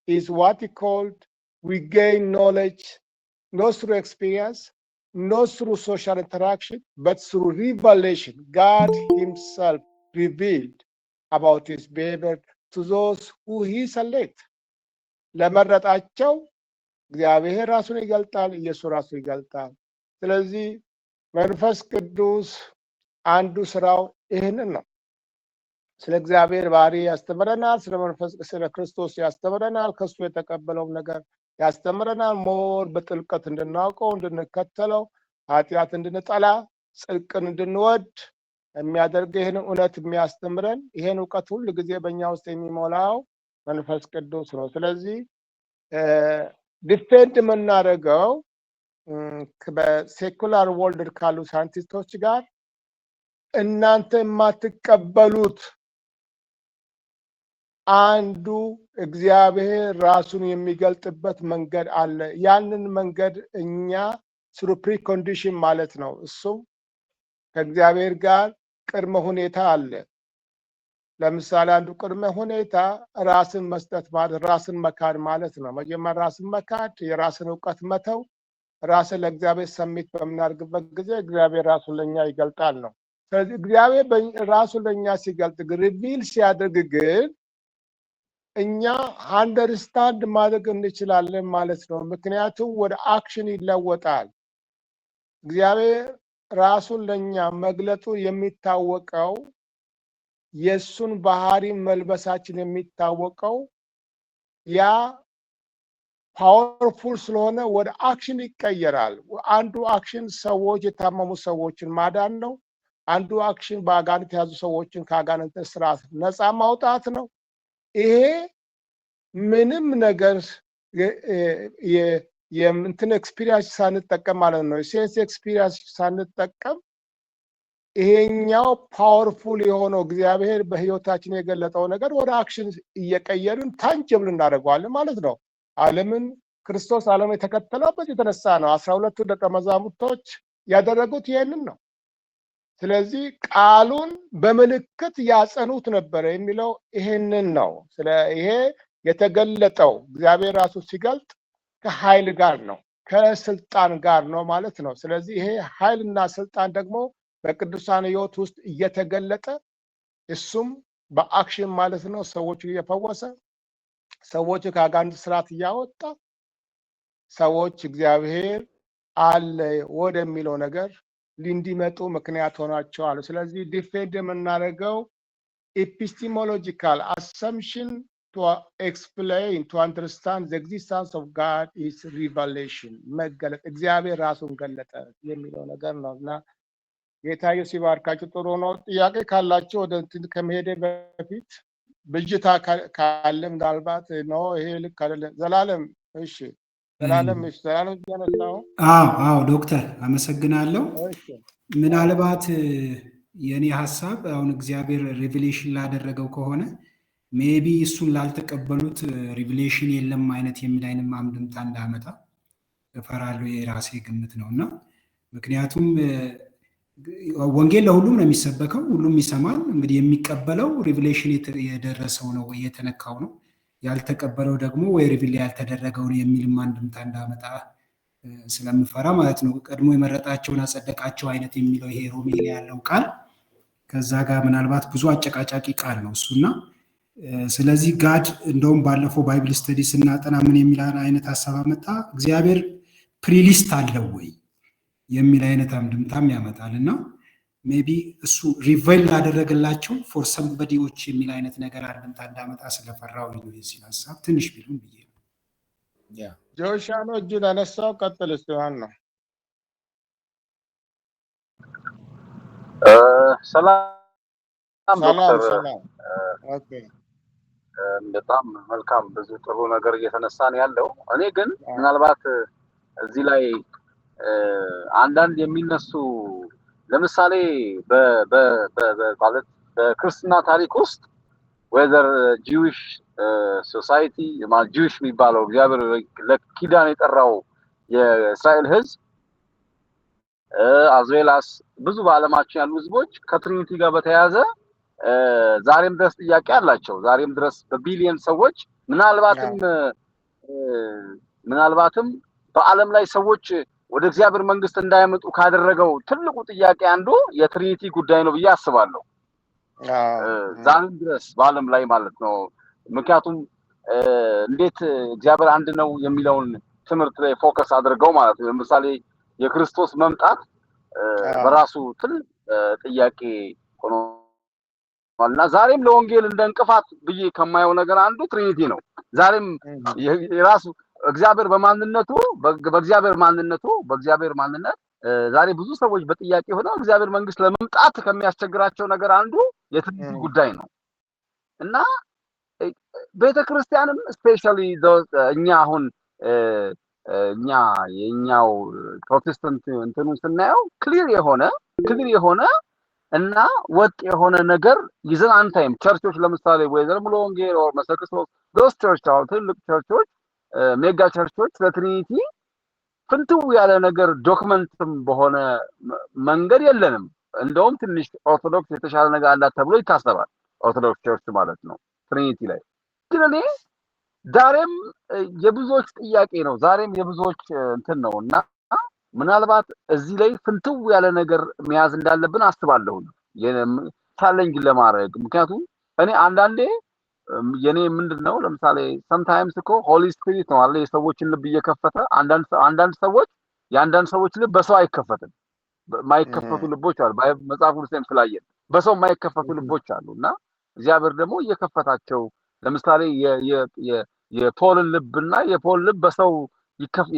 Speaker 1: is what he called we gain knowledge not through experience, not through social interaction, but through revelation. God Himself revealed about His behavior to those who He select. ለመረጣቸው እግዚአብሔር ራሱን ይገልጣል፣ ኢየሱስ ራሱ ይገልጣል። ስለዚህ መንፈስ ቅዱስ አንዱ ስራው ይህንን ነው። ስለ እግዚአብሔር ባህሪ ያስተምረናል፣ ስለ ክርስቶስ ያስተምረናል፣ ከሱ የተቀበለውን ነገር ያስተምረናል። ሞር በጥልቀት እንድናውቀው፣ እንድንከተለው፣ ኃጢአት እንድንጠላ፣ ጽድቅን እንድንወድ የሚያደርግ ይህን እውነት የሚያስተምረን ይህን እውቀት ሁሉ ጊዜ በእኛ ውስጥ የሚሞላው መንፈስ ቅዱስ ነው። ስለዚህ ዲፌንድ የምናደርገው በሴኩላር ወርልድ ካሉ ሳይንቲስቶች ጋር እናንተ የማትቀበሉት አንዱ እግዚአብሔር ራሱን የሚገልጥበት መንገድ አለ። ያንን መንገድ እኛ ስሩ ፕሪኮንዲሽን ማለት ነው። እሱም ከእግዚአብሔር ጋር ቅድመ ሁኔታ አለ። ለምሳሌ አንዱ ቅድመ ሁኔታ ራስን መስጠት ማለት ራስን መካድ ማለት ነው። መጀመሪያ ራስን መካድ፣ የራስን እውቀት መተው፣ ራስን ለእግዚአብሔር ሰሚት በምናደርግበት ጊዜ እግዚአብሔር ራሱን ለኛ ይገልጣል ነው። ስለዚህ እግዚአብሔር ራሱን ለኛ ሲገልጥ ሪቪል ሲያደርግ ግን እኛ አንደርስታንድ ማድረግ እንችላለን ማለት ነው። ምክንያቱም ወደ አክሽን ይለወጣል። እግዚአብሔር ራሱን ለኛ መግለጡ የሚታወቀው የሱን ባህሪ መልበሳችን የሚታወቀው ያ ፓወርፉል ስለሆነ ወደ አክሽን ይቀየራል። አንዱ አክሽን ሰዎች የታመሙ ሰዎችን ማዳን ነው። አንዱ አክሽን በአጋንንት የያዙ ሰዎችን ከአጋንንት እስራት ነፃ ማውጣት ነው። ይሄ ምንም ነገር የእንትን ኤክስፒሪየንስ ሳንጠቀም ማለት ነው። ሴንስ ኤክስፒሪየንስ ሳንጠቀም ይሄኛው ፓወርፉል የሆነው እግዚአብሔር በህይወታችን የገለጠው ነገር ወደ አክሽን እየቀየርን ታንጀብል እናደርገዋለን ማለት ነው። ዓለምን ክርስቶስ ዓለም የተከተለበት የተነሳ ነው። 12ቱ ደቀ መዛሙርቶች ያደረጉት ይሄንን ነው። ስለዚህ ቃሉን በምልክት ያጸኑት ነበር የሚለው ይሄንን ነው። ስለ ይሄ የተገለጠው እግዚአብሔር ራሱ ሲገልጥ ከኃይል ጋር ነው፣ ከስልጣን ጋር ነው ማለት ነው። ስለዚህ ይሄ ኃይልና ስልጣን ደግሞ በቅዱሳን ህይወት ውስጥ እየተገለጠ እሱም በአክሽን ማለት ነው ሰዎች እየፈወሰ ሰዎች ከአጋንንት ስርዓት እያወጣ ሰዎች እግዚአብሔር አለ ወደሚለው ነገር እንዲመጡ ምክንያት ሆናቸዋል። ስለዚህ ዲፌንድ የምናደርገው ኤፒስቲሞሎጂካል አሰምፕሽን to explain, to understand the existence of God is revelation. መገለጥ እግዚአብሔር ራሱን ገለጠ የሚለው ነገር ነው እና ጌታ ኢየሱስ ይባርካችሁ። ጥሩ ነው። ጥያቄ ካላችሁ ወደ እንትን ከመሄዴ በፊት ብጅታ ካለ ምናልባት ነው ይሄ ልክ አይደለም። ዘላለም እሺ፣ ዘላለም
Speaker 3: ዶክተር አመሰግናለሁ። ምናልባት
Speaker 7: የኔ ሐሳብ አሁን እግዚአብሔር ሪቪሌሽን ላደረገው ከሆነ ሜቢ እሱን ላልተቀበሉት ሪቪሌሽን የለም አይነት የሚል አይነት አንድምታ እንዳመጣ እፈራለሁ። የራሴ ግምት ነውና ምክንያቱም ወንጌል ለሁሉም ነው የሚሰበከው፣ ሁሉም ይሰማል። እንግዲህ የሚቀበለው ሪቪሌሽን የደረሰው ነው ወይ የተነካው ነው፣ ያልተቀበለው ደግሞ ወይ ሪቪል ያልተደረገው ነው የሚል አንድምታ እንዳመጣ ስለምፈራ ማለት ነው። ቀድሞ የመረጣቸውን አጸደቃቸው አይነት የሚለው ይሄ ሮሜ ላይ ያለው ቃል ከዛ ጋር ምናልባት ብዙ አጨቃጫቂ ቃል ነው እሱና ስለዚህ ጋድ እንደውም ባለፈው ባይብል ስተዲ ስናጠና ምን የሚል አይነት ሐሳብ አመጣ፣ እግዚአብሔር ፕሪሊስት አለው ወይ የሚል አይነት አንድምታም ያመጣልና ሜቢ እሱ ሪቬል ላደረገላቸው ፎር ሰምበዲዎች የሚል አይነት ነገር አንድምታ እንዳመጣ ስለፈራው ነው የዚህ ሐሳብ ትንሽ ቢሉም ብዬ ነው።
Speaker 1: ጆሻኖ እጁን አነሳው። ቀጥል እስቲ ነው።
Speaker 8: ሰላም ዶክተር።
Speaker 1: ሰላም። ኦኬ
Speaker 8: በጣም መልካም፣ ብዙ ጥሩ ነገር እየተነሳን ያለው። እኔ ግን ምናልባት እዚህ ላይ አንዳንድ የሚነሱ ለምሳሌ ማለት በክርስትና ታሪክ ውስጥ whether Jewish society ማለት ጂዊሽ የሚባለው እግዚአብሔር ለኪዳን የጠራው የእስራኤል ሕዝብ አዝዌላስ ብዙ በዓለማችን ያሉ ሕዝቦች ከትሪኒቲ ጋር በተያያዘ ዛሬም ድረስ ጥያቄ አላቸው። ዛሬም ድረስ በቢሊየን ሰዎች ምናልባትም በዓለም ላይ ሰዎች ወደ እግዚአብሔር መንግስት እንዳይመጡ ካደረገው ትልቁ ጥያቄ አንዱ የትሪኒቲ ጉዳይ ነው ብዬ አስባለሁ። ዛሬም ድረስ በዓለም ላይ ማለት ነው። ምክንያቱም እንዴት እግዚአብሔር አንድ ነው የሚለውን ትምህርት ላይ ፎከስ አድርገው ማለት ነው። ለምሳሌ የክርስቶስ መምጣት በራሱ ትልቅ ጥያቄ ሆኗልና ዛሬም ለወንጌል እንደ እንቅፋት ብዬ ከማየው ነገር አንዱ ትሪኒቲ ነው። ዛሬም የራሱ እግዚአብሔር በእግዚአብሔር ማንነት ዛሬ ብዙ ሰዎች በጥያቄ ሆነው እግዚአብሔር መንግስት ለመምጣት ከሚያስቸግራቸው ነገር አንዱ የትሪኒቲ ጉዳይ ነው እና ቤተክርስቲያንም ስፔሻሊ የኛው ፕሮቴስታንት እንትኑን ስናየው ክሊር የሆነ እና ወጥ የሆነ ነገር ይዘን አንታይም። ቸርቾች ለምሳሌ ወይዘር ሙሉ ወንጌል or መሰከስ those church are ትልቅ ቸርቾች ሜጋ ቸርቾች ለትሪኒቲ ፍንትው ያለ ነገር ዶክመንትም በሆነ መንገድ የለንም። እንደውም ትንሽ ኦርቶዶክስ የተሻለ ነገር አላት ተብሎ ይታሰባል። ኦርቶዶክስ ቸርች ማለት ነው ትሪኒቲ ላይ። ግን እኔ ዛሬም የብዙዎች ጥያቄ ነው፣ ዛሬም የብዙዎች እንትን ነውና ምናልባት እዚህ ላይ ፍንትው ያለ ነገር መያዝ እንዳለብን አስባለሁ ቻሌንጅ ለማድረግ። ምክንያቱም እኔ አንዳንዴ የኔ ምንድነው ለምሳሌ sometimes እኮ ሆሊ ስፒሪት ነው አለ የሰዎችን ልብ እየከፈተ አንዳንድ ሰዎች ልብ በሰው አይከፈትም። ማይከፈቱ ልቦች አሉ። መጽሐፍ ቅዱስም ስላየን በሰው ማይከፈቱ ልቦች አሉና እግዚአብሔር ደግሞ እየከፈታቸው ለምሳሌ የፖልን ልብና የፖል ልብ በሰው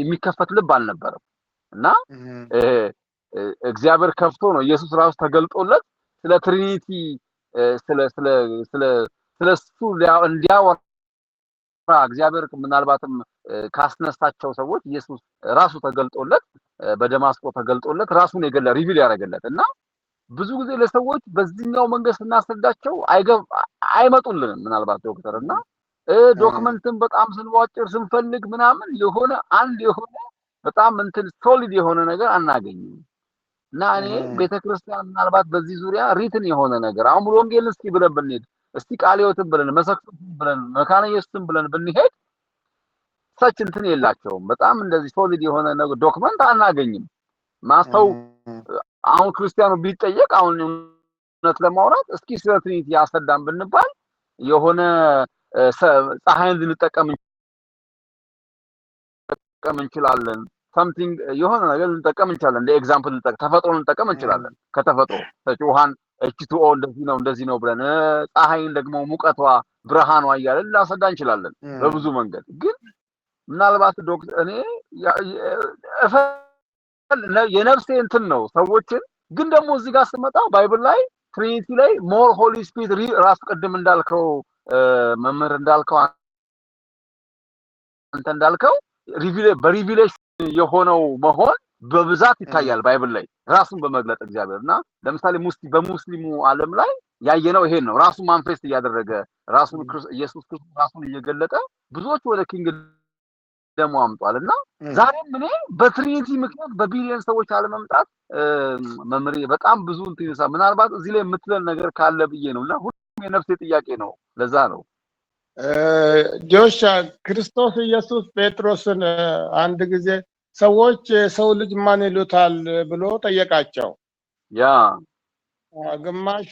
Speaker 8: የሚከፈት ልብ አልነበረም እና እግዚአብሔር ከፍቶ ነው ኢየሱስ ራሱ ተገልጦለት ስለ ትሪኒቲ ስለሱ እንዲያወራ እግዚአብሔር ምናልባትም ካስነሳቸው ሰዎች ኢየሱስ ራሱ ተገልጦለት በደማስቆ ተገልጦለት ራሱን ሪቪል ያደረገለት እና ብዙ ጊዜ ለሰዎች በዚህኛው መንገድ ስናስረዳቸው አይመጡልንም። ምናልባት ዶክተር እና ዶክመንትን በጣም ስንዋጭር ስንፈልግ ምናምን የሆነ በጣም እንትን ሶሊድ የሆነ ነገር አናገኝም እና እኔ ቤተክርስቲያን ምናልባት በዚህ ዙሪያ ሪትን የሆነ ነገር አሁን ሙሉ ወንጌል እስኪ ብለን ብንሄድ እስቲ ቃለ ሕይወትን ብለን መሰክቱን ብለን መካነ ኢየሱስን ብለን ብንሄድ ሰች እንትን የላቸውም። በጣም እንደዚህ ሶሊድ የሆነ ነገር ዶክመንት አናገኝም። ማስተው አሁን ክርስቲያኑ ቢጠየቅ አሁን እውነት ለማውራት እስኪ ስለ ትሪኒቲ ያስረዳን ብንባል የሆነ ፀሐይን ልንጠቀም እንችላለን። something የሆነ ነገር ልንጠቀም እንችላለን። እንደ ኤግዛምፕል ተፈጥሮን ልንጠቀም እንችላለን። ከተፈጥሮ ውሃን H2O እንደዚህ ነው ብለን ፀሐይን ደግሞ ሙቀቷ ብርሃኗ እያለን ላስረዳ እንችላለን በብዙ መንገድ። ግን ምናልባት ዶክተር እኔ የነፍሴ እንትን ነው ሰዎችን ግን ደግሞ እዚህ ጋር ስመጣ ባይብል ላይ ትሪኒቲ ላይ ሞር ሆሊ ስፒሪት ራስ ቅድም እንዳልከው መምህር እንዳልከው አንተ እንዳልከው በሪቪሌሽን የሆነው መሆን በብዛት ይታያል ባይብል ላይ ራሱን በመግለጥ እግዚአብሔርና ለምሳሌ በሙስሊሙ ዓለም ላይ ያየነው ይሄን ነው። ራሱን ማንፌስት እያደረገ ራሱን ኢየሱስ ክርስቶስ ራሱን እየገለጠ ብዙዎች ወደ ኪንግ ደሞ አምጧልና ዛሬም እኔ በትሪኒቲ ምክንያት በቢሊየን ሰዎች አለመምጣት መምሪ በጣም ብዙ እንትይሳ ምናልባት እዚህ ላይ የምትለን ነገር ካለ ብዬ ነውና ሁሉም የነፍሴ ጥያቄ ነው። ለዛ ነው
Speaker 1: ጆሻ ክርስቶስ ኢየሱስ ጴጥሮስን አንድ ጊዜ ሰዎች ሰው ልጅ ማን ይሉታል ብሎ ጠየቃቸው።
Speaker 8: ያ
Speaker 1: ግማሹ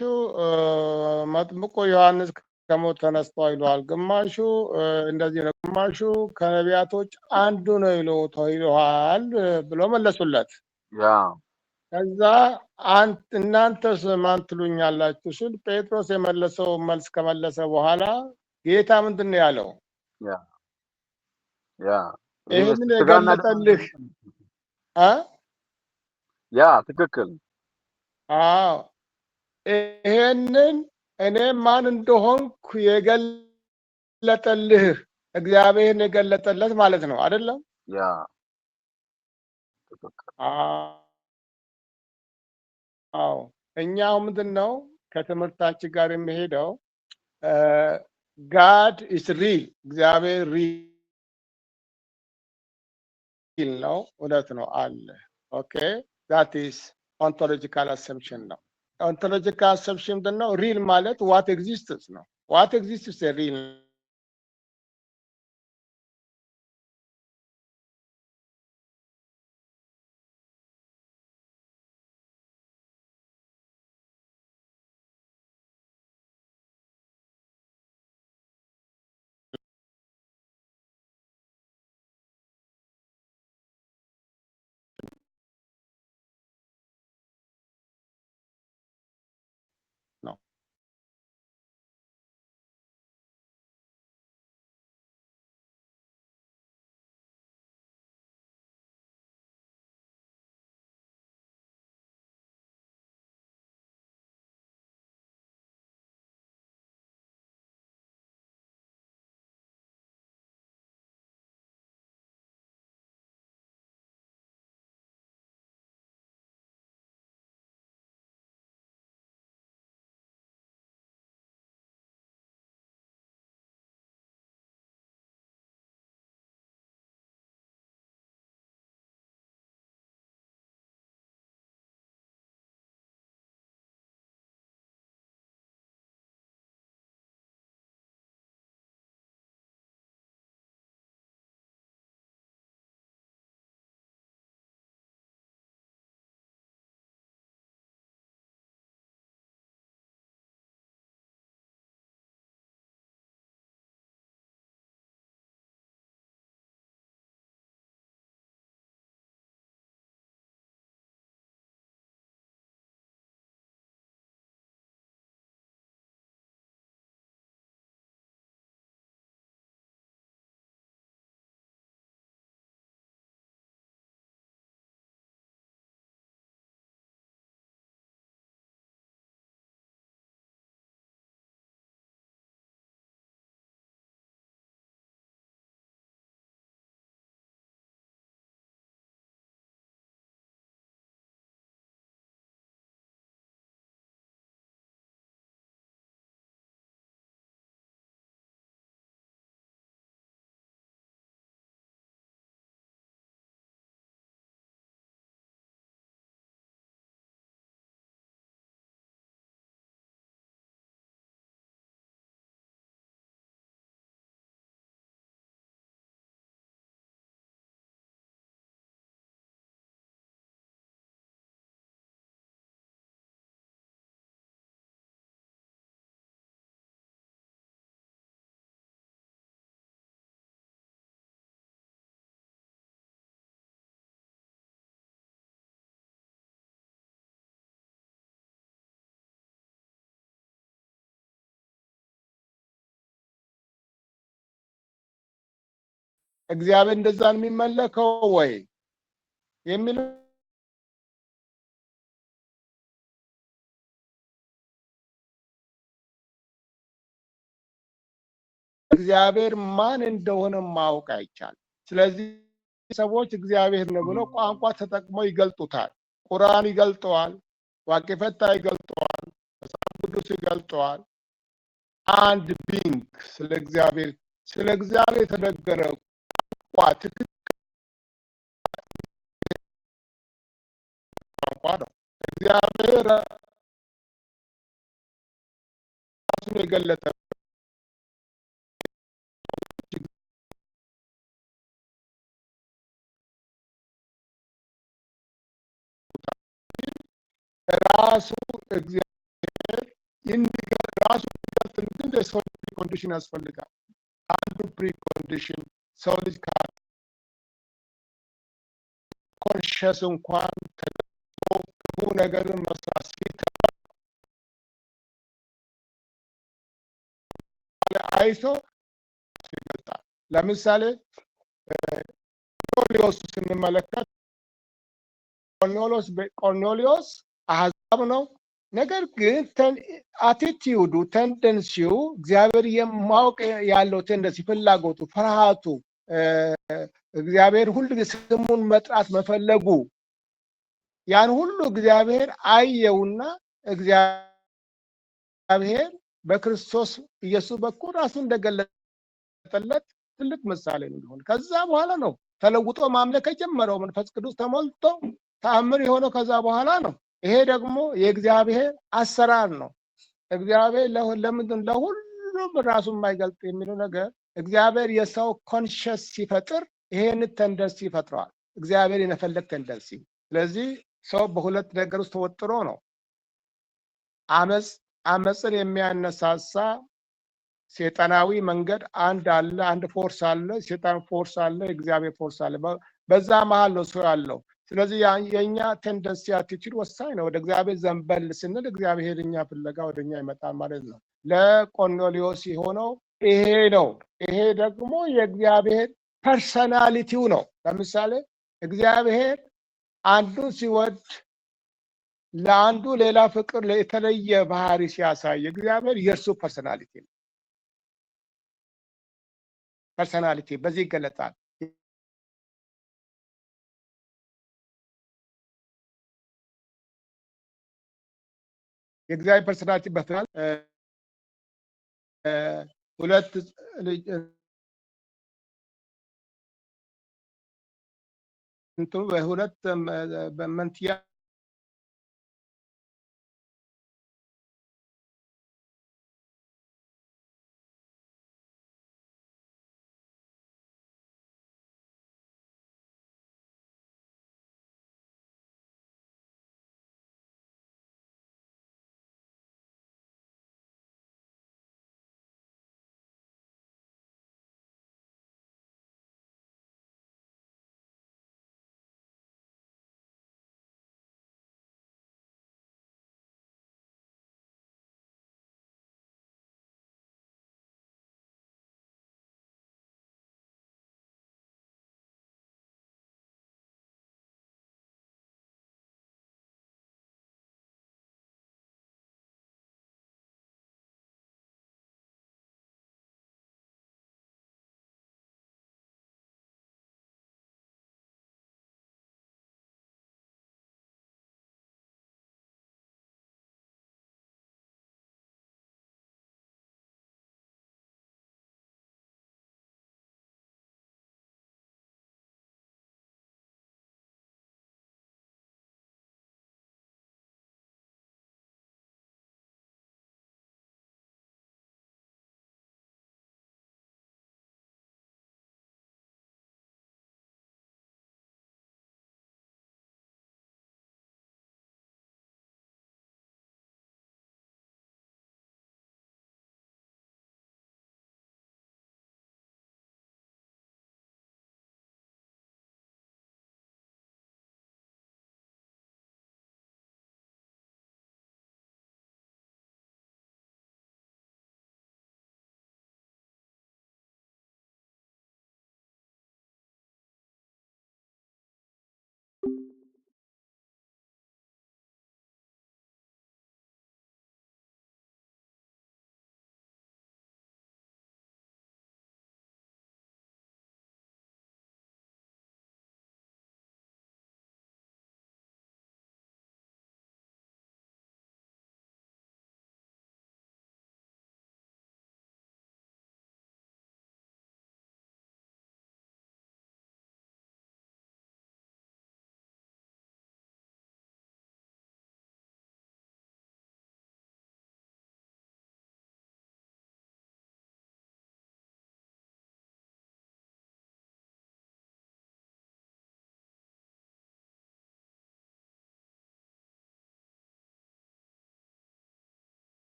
Speaker 1: መጥምቁ ዮሐንስ ከሞት ተነስቷል ይሏል፣ ግማሹ እንደዚህ ነው፣ ግማሹ ከነቢያቶች አንዱ ነው ይሏል ብሎ መለሱለት።
Speaker 8: ያ
Speaker 1: ከዛ እናንተስ ማን ትሉኛላችሁ ሲል ጴጥሮስ የመለሰው መልስ ከመለሰ በኋላ ጌታ ምንድን ነው ያለው? ይሄንን የገለጠልህ
Speaker 8: ያ ትክክል።
Speaker 1: አዎ ይሄንን እኔ ማን እንደሆንኩ የገለጠልህ እግዚአብሔርን የገለጠለት ማለት ነው አይደለም?
Speaker 8: ያ
Speaker 1: አዎ እኛው ምንድነው ከትምህርታችን ጋር የሚሄደው God is real እግዚአብሔር ሪል ነው፣ እውነት ነው አለ። ኦኬ that is ontological assumption ነው። ontological assumption ምንድነው? ሪል ማለት what exists ነው። what exists is real ነው። እግዚአብሔር እንደዛ ነው የሚመለከው ወይ የሚለው እግዚአብሔር ማን እንደሆነ ማወቅ አይቻልም። ስለዚህ ሰዎች እግዚአብሔር ነው ብለው ቋንቋ ተጠቅመው ይገልጡታል። ቁርአን ይገልጠዋል፣ ዋቄፈታ ይገልጠዋል፣ መጽሐፍ ቅዱስ ይገልጠዋል። አንድ ቢንግ ስለ እግዚአብሔር የተነገረ ቋንቋ ትክክል ቋንቋ ነው። እግዚአብሔር ራሱን የገለጠ ራሱ እግዚአብሔር ራሱ ግን የሰው ኮንዲሽን ያስፈልጋል። አንዱ ፕሪኮንዲሽን ሰው ልጅ ኮንሽስ እንኳን ክፉ ነገርን መስራት አይቶ ይገልጣል። ለምሳሌ ቆርኔሌዎስ ስንመለከት ቆርኔሌዎስ አሕዛብ ነው። ነገር ግን አቲቲዩዱ ቴንደንሲው እግዚአብሔር የማወቅ ያለው ቴንደንሲ ፍላጎቱ፣ ፍርሃቱ፣ እግዚአብሔር ሁሉ ስሙን መጥራት መፈለጉ ያን ሁሉ እግዚአብሔር አየውና እግዚአብሔር በክርስቶስ ኢየሱስ በኩል ራሱ እንደገለጠለት ትልቅ ምሳሌ ነው የሚሆን። ከዛ በኋላ ነው ተለውጦ ማምለክ የጀመረው። መንፈስ ቅዱስ ተሞልቶ ተአምር የሆነው ከዛ በኋላ ነው። ይሄ ደግሞ የእግዚአብሔር አሰራር ነው። እግዚአብሔር ለምንድን ለሁሉም ራሱን የማይገልጥ የሚለው ነገር እግዚአብሔር የሰው ኮንሽስ ሲፈጥር ይሄን ተንደንሲ ይፈጥረዋል። እግዚአብሔር የነፈለግ ተንደንሲ። ስለዚህ ሰው በሁለት ነገር ውስጥ ተወጥሮ ነው። አመፅን የሚያነሳሳ ሴጣናዊ መንገድ አንድ አለ፣ አንድ ፎርስ አለ፣ ሴጣን ፎርስ አለ፣ እግዚአብሔር ፎርስ አለ። በዛ መሃል ነው ሰው ያለው። ስለዚህ የኛ ቴንደንሲ አቲቲዩድ ወሳኝ ነው። ወደ እግዚአብሔር ዘንበል ስንል እግዚአብሔር እኛ ፍለጋ ወደኛ ይመጣል ማለት ነው። ለቆርኔሌዎስ የሆነው ይሄ ነው። ይሄ ደግሞ የእግዚአብሔር ፐርሰናሊቲው ነው። ለምሳሌ እግዚአብሔር አንዱን ሲወድ ለአንዱ ሌላ ፍቅር የተለየ ባህሪ ሲያሳይ እግዚአብሔር የእርሱ ፐርሰናሊቲ ነው። ፐርሰናሊቲ በዚህ ይገለጣል። የእግዚአብሔር ፐርሰናሊቲ በፍራል ሁለት በሁለት መንትያ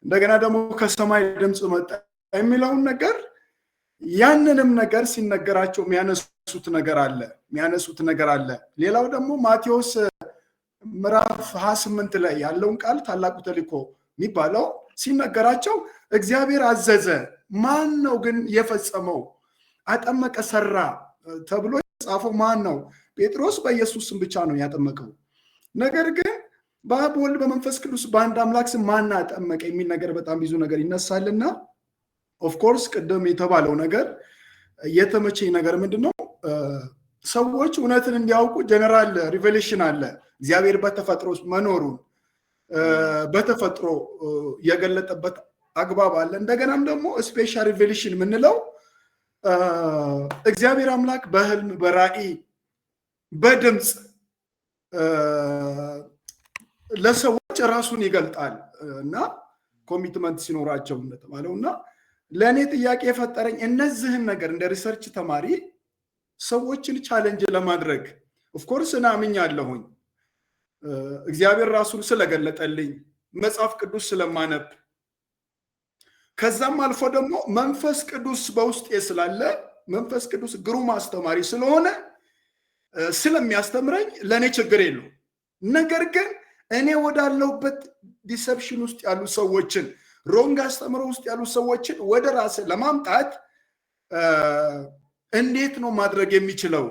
Speaker 9: እንደገና ደግሞ ከሰማይ ድምፅ መጣ የሚለውን ነገር ያንንም ነገር ሲነገራቸው የሚያነሱት ነገር አለ። ሌላው ደግሞ ማቴዎስ ምዕራፍ 28 ላይ ያለውን ቃል ታላቁ ተልእኮ የሚባለው ሲነገራቸው እግዚአብሔር አዘዘ፣ ማን ነው ግን የፈጸመው? አጠመቀ፣ ሰራ ተብሎ የተጻፈው ማን ነው? ጴጥሮስ በኢየሱስ ስም ብቻ ነው ያጠመቀው። ነገር ግን በአብ በወልድ በመንፈስ ቅዱስ በአንድ አምላክ ስም ማን አጠመቀ የሚል ነገር በጣም ብዙ ነገር ይነሳልና ኦፍኮርስ ቅድም የተባለው ነገር የተመቸኝ ነገር ምንድን ነው? ሰዎች እውነትን እንዲያውቁ ጀነራል ሪቨሌሽን አለ። እግዚአብሔር በተፈጥሮ መኖሩን በተፈጥሮ የገለጠበት አግባብ አለ። እንደገናም ደግሞ ስፔሻል ሪቨሌሽን የምንለው እግዚአብሔር አምላክ በህልም በራእይ በድምፅ ለሰዎች ራሱን ይገልጣል እና ኮሚትመንት ሲኖራቸው እንደተባለው እና ለእኔ ጥያቄ የፈጠረኝ እነዚህን ነገር እንደ ሪሰርች ተማሪ ሰዎችን ቻለንጅ ለማድረግ ኦፍኮርስ እና አምኛለሁኝ እግዚአብሔር ራሱን ስለገለጠልኝ መጽሐፍ ቅዱስ ስለማነብ ከዛም አልፎ ደግሞ መንፈስ ቅዱስ በውስጤ ስላለ መንፈስ ቅዱስ ግሩም አስተማሪ ስለሆነ ስለሚያስተምረኝ ለእኔ ችግር የለው። ነገር ግን እኔ ወዳለሁበት ዲሰፕሽን ውስጥ ያሉ ሰዎችን ሮንግ አስተምሮ ውስጥ ያሉ ሰዎችን ወደ ራስ ለማምጣት እንዴት ነው ማድረግ የሚችለው?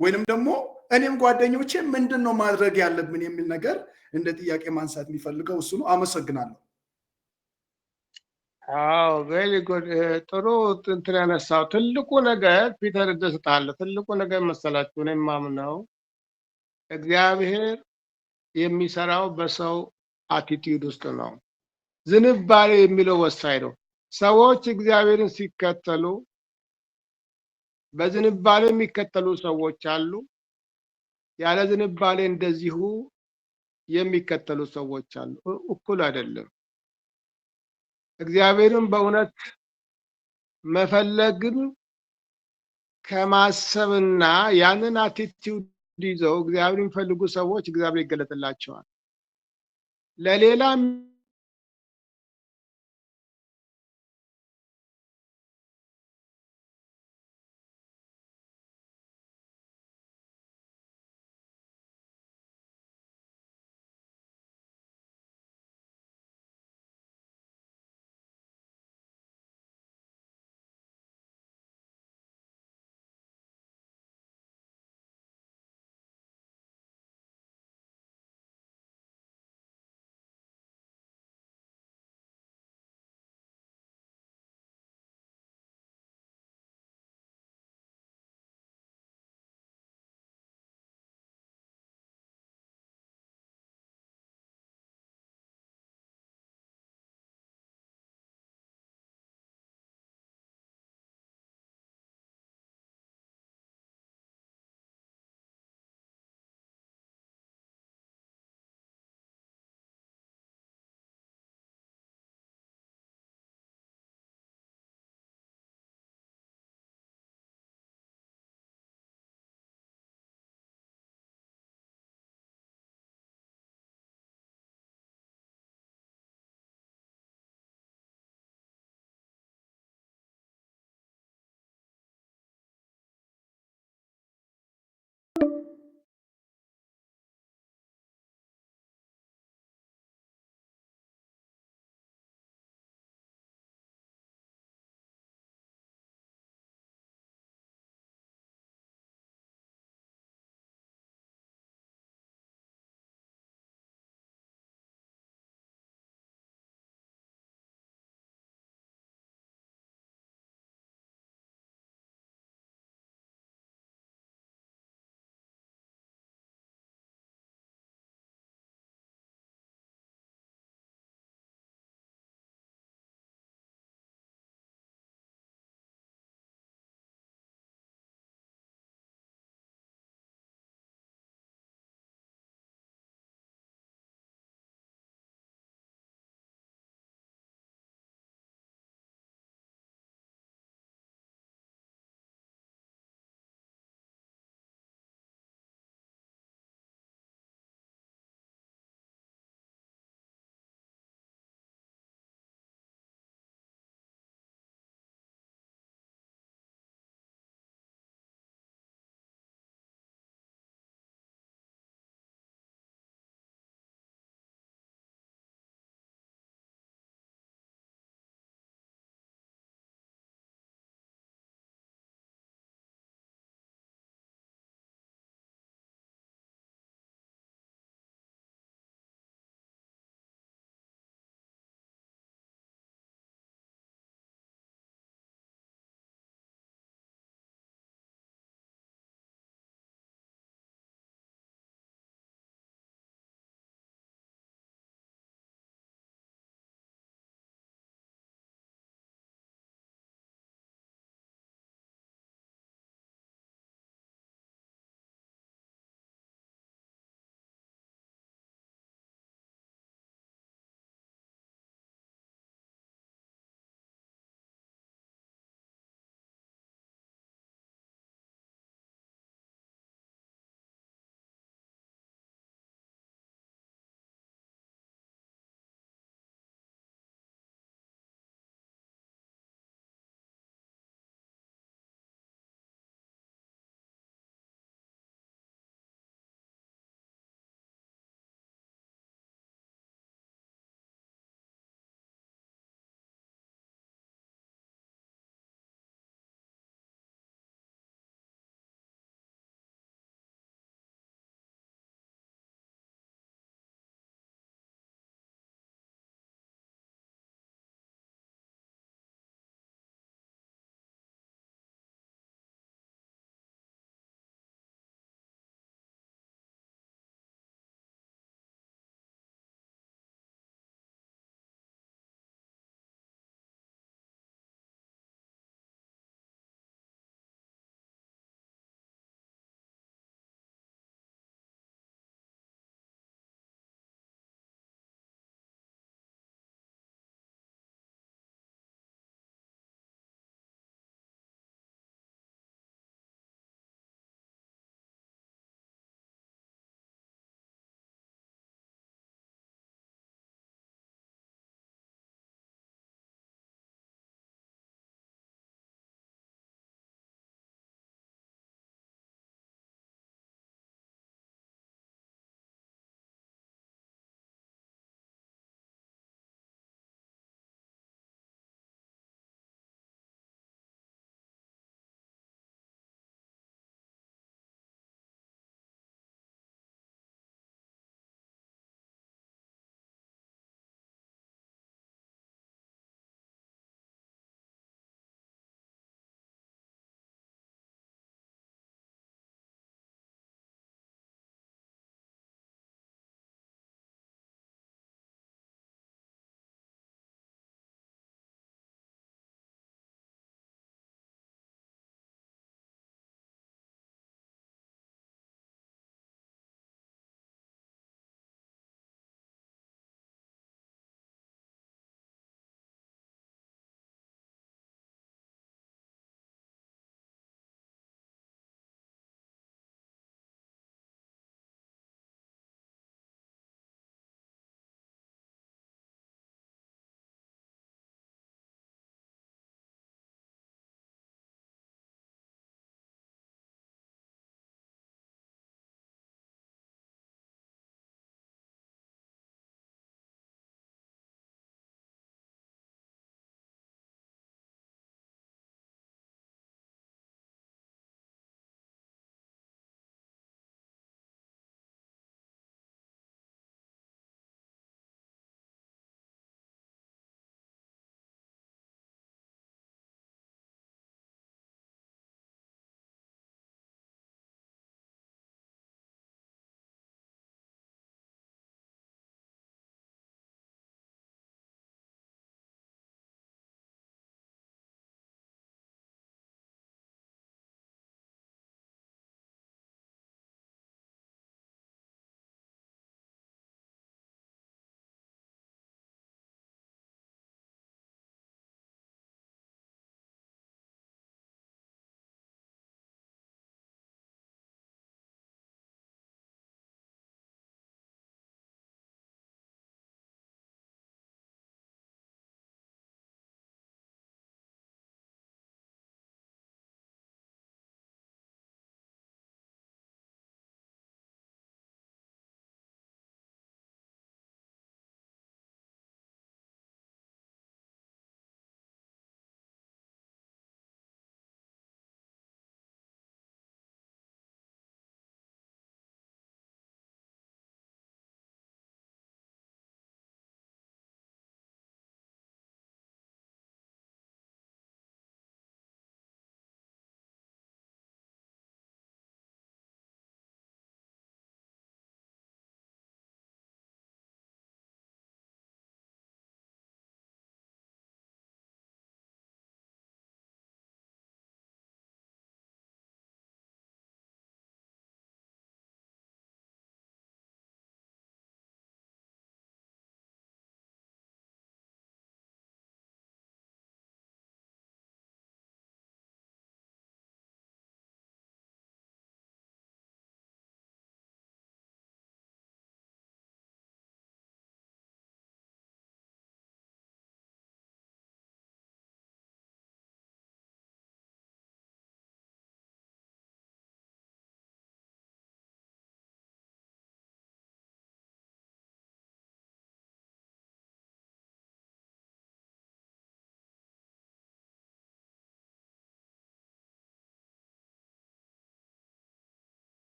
Speaker 9: ወይንም ደግሞ እኔም ጓደኞቼ ምንድን ነው ማድረግ ያለብን የሚል ነገር እንደ ጥያቄ ማንሳት የሚፈልገው እሱ ነው። አመሰግናለሁ።
Speaker 1: አዎ ቬሪ ጉድ። ጥሩ እንትን ያነሳው ትልቁ ነገር ፒተር እደስታለሁ። ትልቁ ነገር መሰላችሁ እኔ የማምነው እግዚአብሔር የሚሰራው በሰው አቲቲዩድ ውስጥ ነው። ዝንባሌ የሚለው ወሳኝ ነው። ሰዎች እግዚአብሔርን ሲከተሉ በዝንባሌ የሚከተሉ ሰዎች አሉ። ያለ ዝንባሌ እንደዚሁ የሚከተሉ ሰዎች አሉ። እኩል አይደለም። እግዚአብሔርን በእውነት መፈለግን ከማሰብና ያንን አቲቲዩድ ይዘው እግዚአብሔር የሚፈልጉ ሰዎች እግዚአብሔር ይገለጥላቸዋል። ለሌላ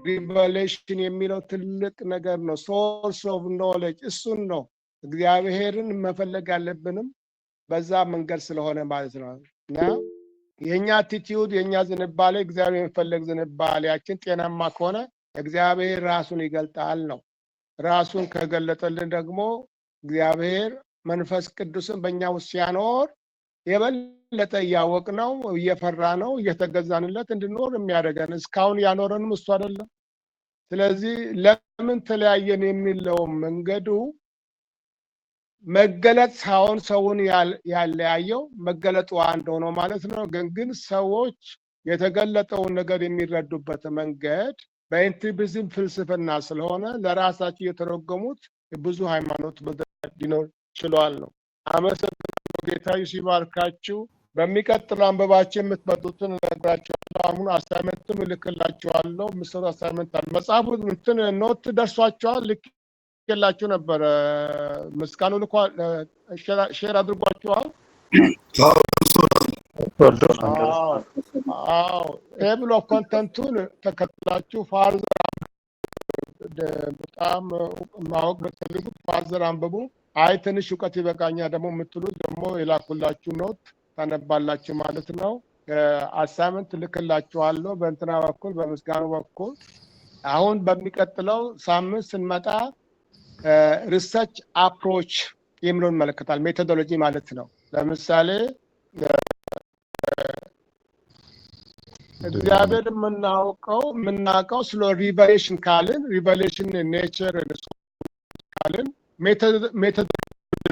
Speaker 1: ሪቨሌሽን የሚለው ትልቅ ነገር ነው። ሶርስ ኦፍ ኖሌጅ እሱን ነው። እግዚአብሔርን መፈለግ ያለብንም በዛ መንገድ ስለሆነ ማለት ነው። እና የኛ አቲቲዩድ የኛ ዝንባሌ እግዚአብሔር የሚፈለግ ዝንባሌያችን ጤናማ ከሆነ እግዚአብሔር ራሱን ይገልጣል ነው። ራሱን ከገለጠልን ደግሞ እግዚአብሔር መንፈስ ቅዱስን በእኛ ውስጥ ሲያኖር የበለጠ እያወቅነው እየፈራነው እየተገዛንለት እንድንኖር የሚያደርገን እስካሁን ያኖረንም እሱ አይደለም። ስለዚህ ለምን ተለያየን የሚለው መንገዱ መገለጥ ሳይሆን ሰውን ያለያየው መገለጡ አንድ ሆኖ ማለት ነው። ግን ሰዎች የተገለጠውን ነገር የሚረዱበት መንገድ በኢንትሪቢዝም ፍልስፍና ስለሆነ ለራሳቸው የተረጎሙት ብዙ ሃይማኖት ሊኖር ችሏል ነው። አመሰግናለሁ። ጌታ ይባርካችሁ። በሚቀጥለው አንበባችሁ የምትመጡትን እነግራችኋለሁ። አሁን አሳይመንትም እልክላችኋለሁ። ምስሩ አሳይመንት አለ። መጽሐፉ እንትን ኖት ደርሷችኋል። ልኬላችሁ ነበረ። ምስጋኑ ልኳል። ሼር አድርጓችኋል። አዎ ቴብል ኦፍ ኮንተንቱን ተከትላችሁ ፋርዘር በጣም ማወቅ በተፈልጉት ፋርዘር አንብቡ። አይ ትንሽ እውቀት ይበቃኛ ደግሞ የምትሉት ደግሞ የላኩላችሁ ኖት ታነባላችሁ ማለት ነው። አሳይመንት ልክላችኋለሁ በእንትና በኩል በምስጋኑ በኩል። አሁን በሚቀጥለው ሳምንት ስንመጣ ሪሰርች አፕሮች የሚለውን መለከታል። ሜቶዶሎጂ ማለት ነው። ለምሳሌ እግዚአብሔር የምናውቀው ስለ ሪቨሌሽን ካልን ሪቨሌሽን ኔቸር ካልን ሜቶድ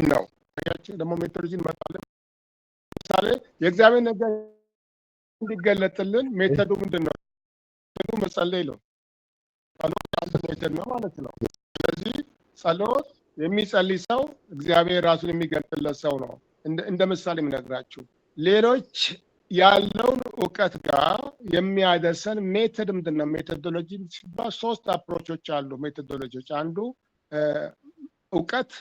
Speaker 1: ነው። ደግሞ ሜቶዶሎጂ እንመጣለን። ለምሳሌ የእግዚአብሔር ነገር እንዲገለጥልን ሜቶዱ ምንድን ነው? ሜቶዱ መጸለይ ነው። ጸሎት ያለ ሜቶድ ነው ማለት ነው። ስለዚህ ጸሎት የሚጸልይ ሰው እግዚአብሔር ራሱን የሚገልጥለት ሰው ነው። እንደ ምሳሌ የምነግራችሁ ሌሎች ያለውን እውቀት ጋር የሚያደርሰን ሜቶድ ምንድን ነው? ሜቶዶሎጂ ሲባል 3 አፕሮቾች አሉ። ሜቶዶሎጂዎች አንዱ እውቀት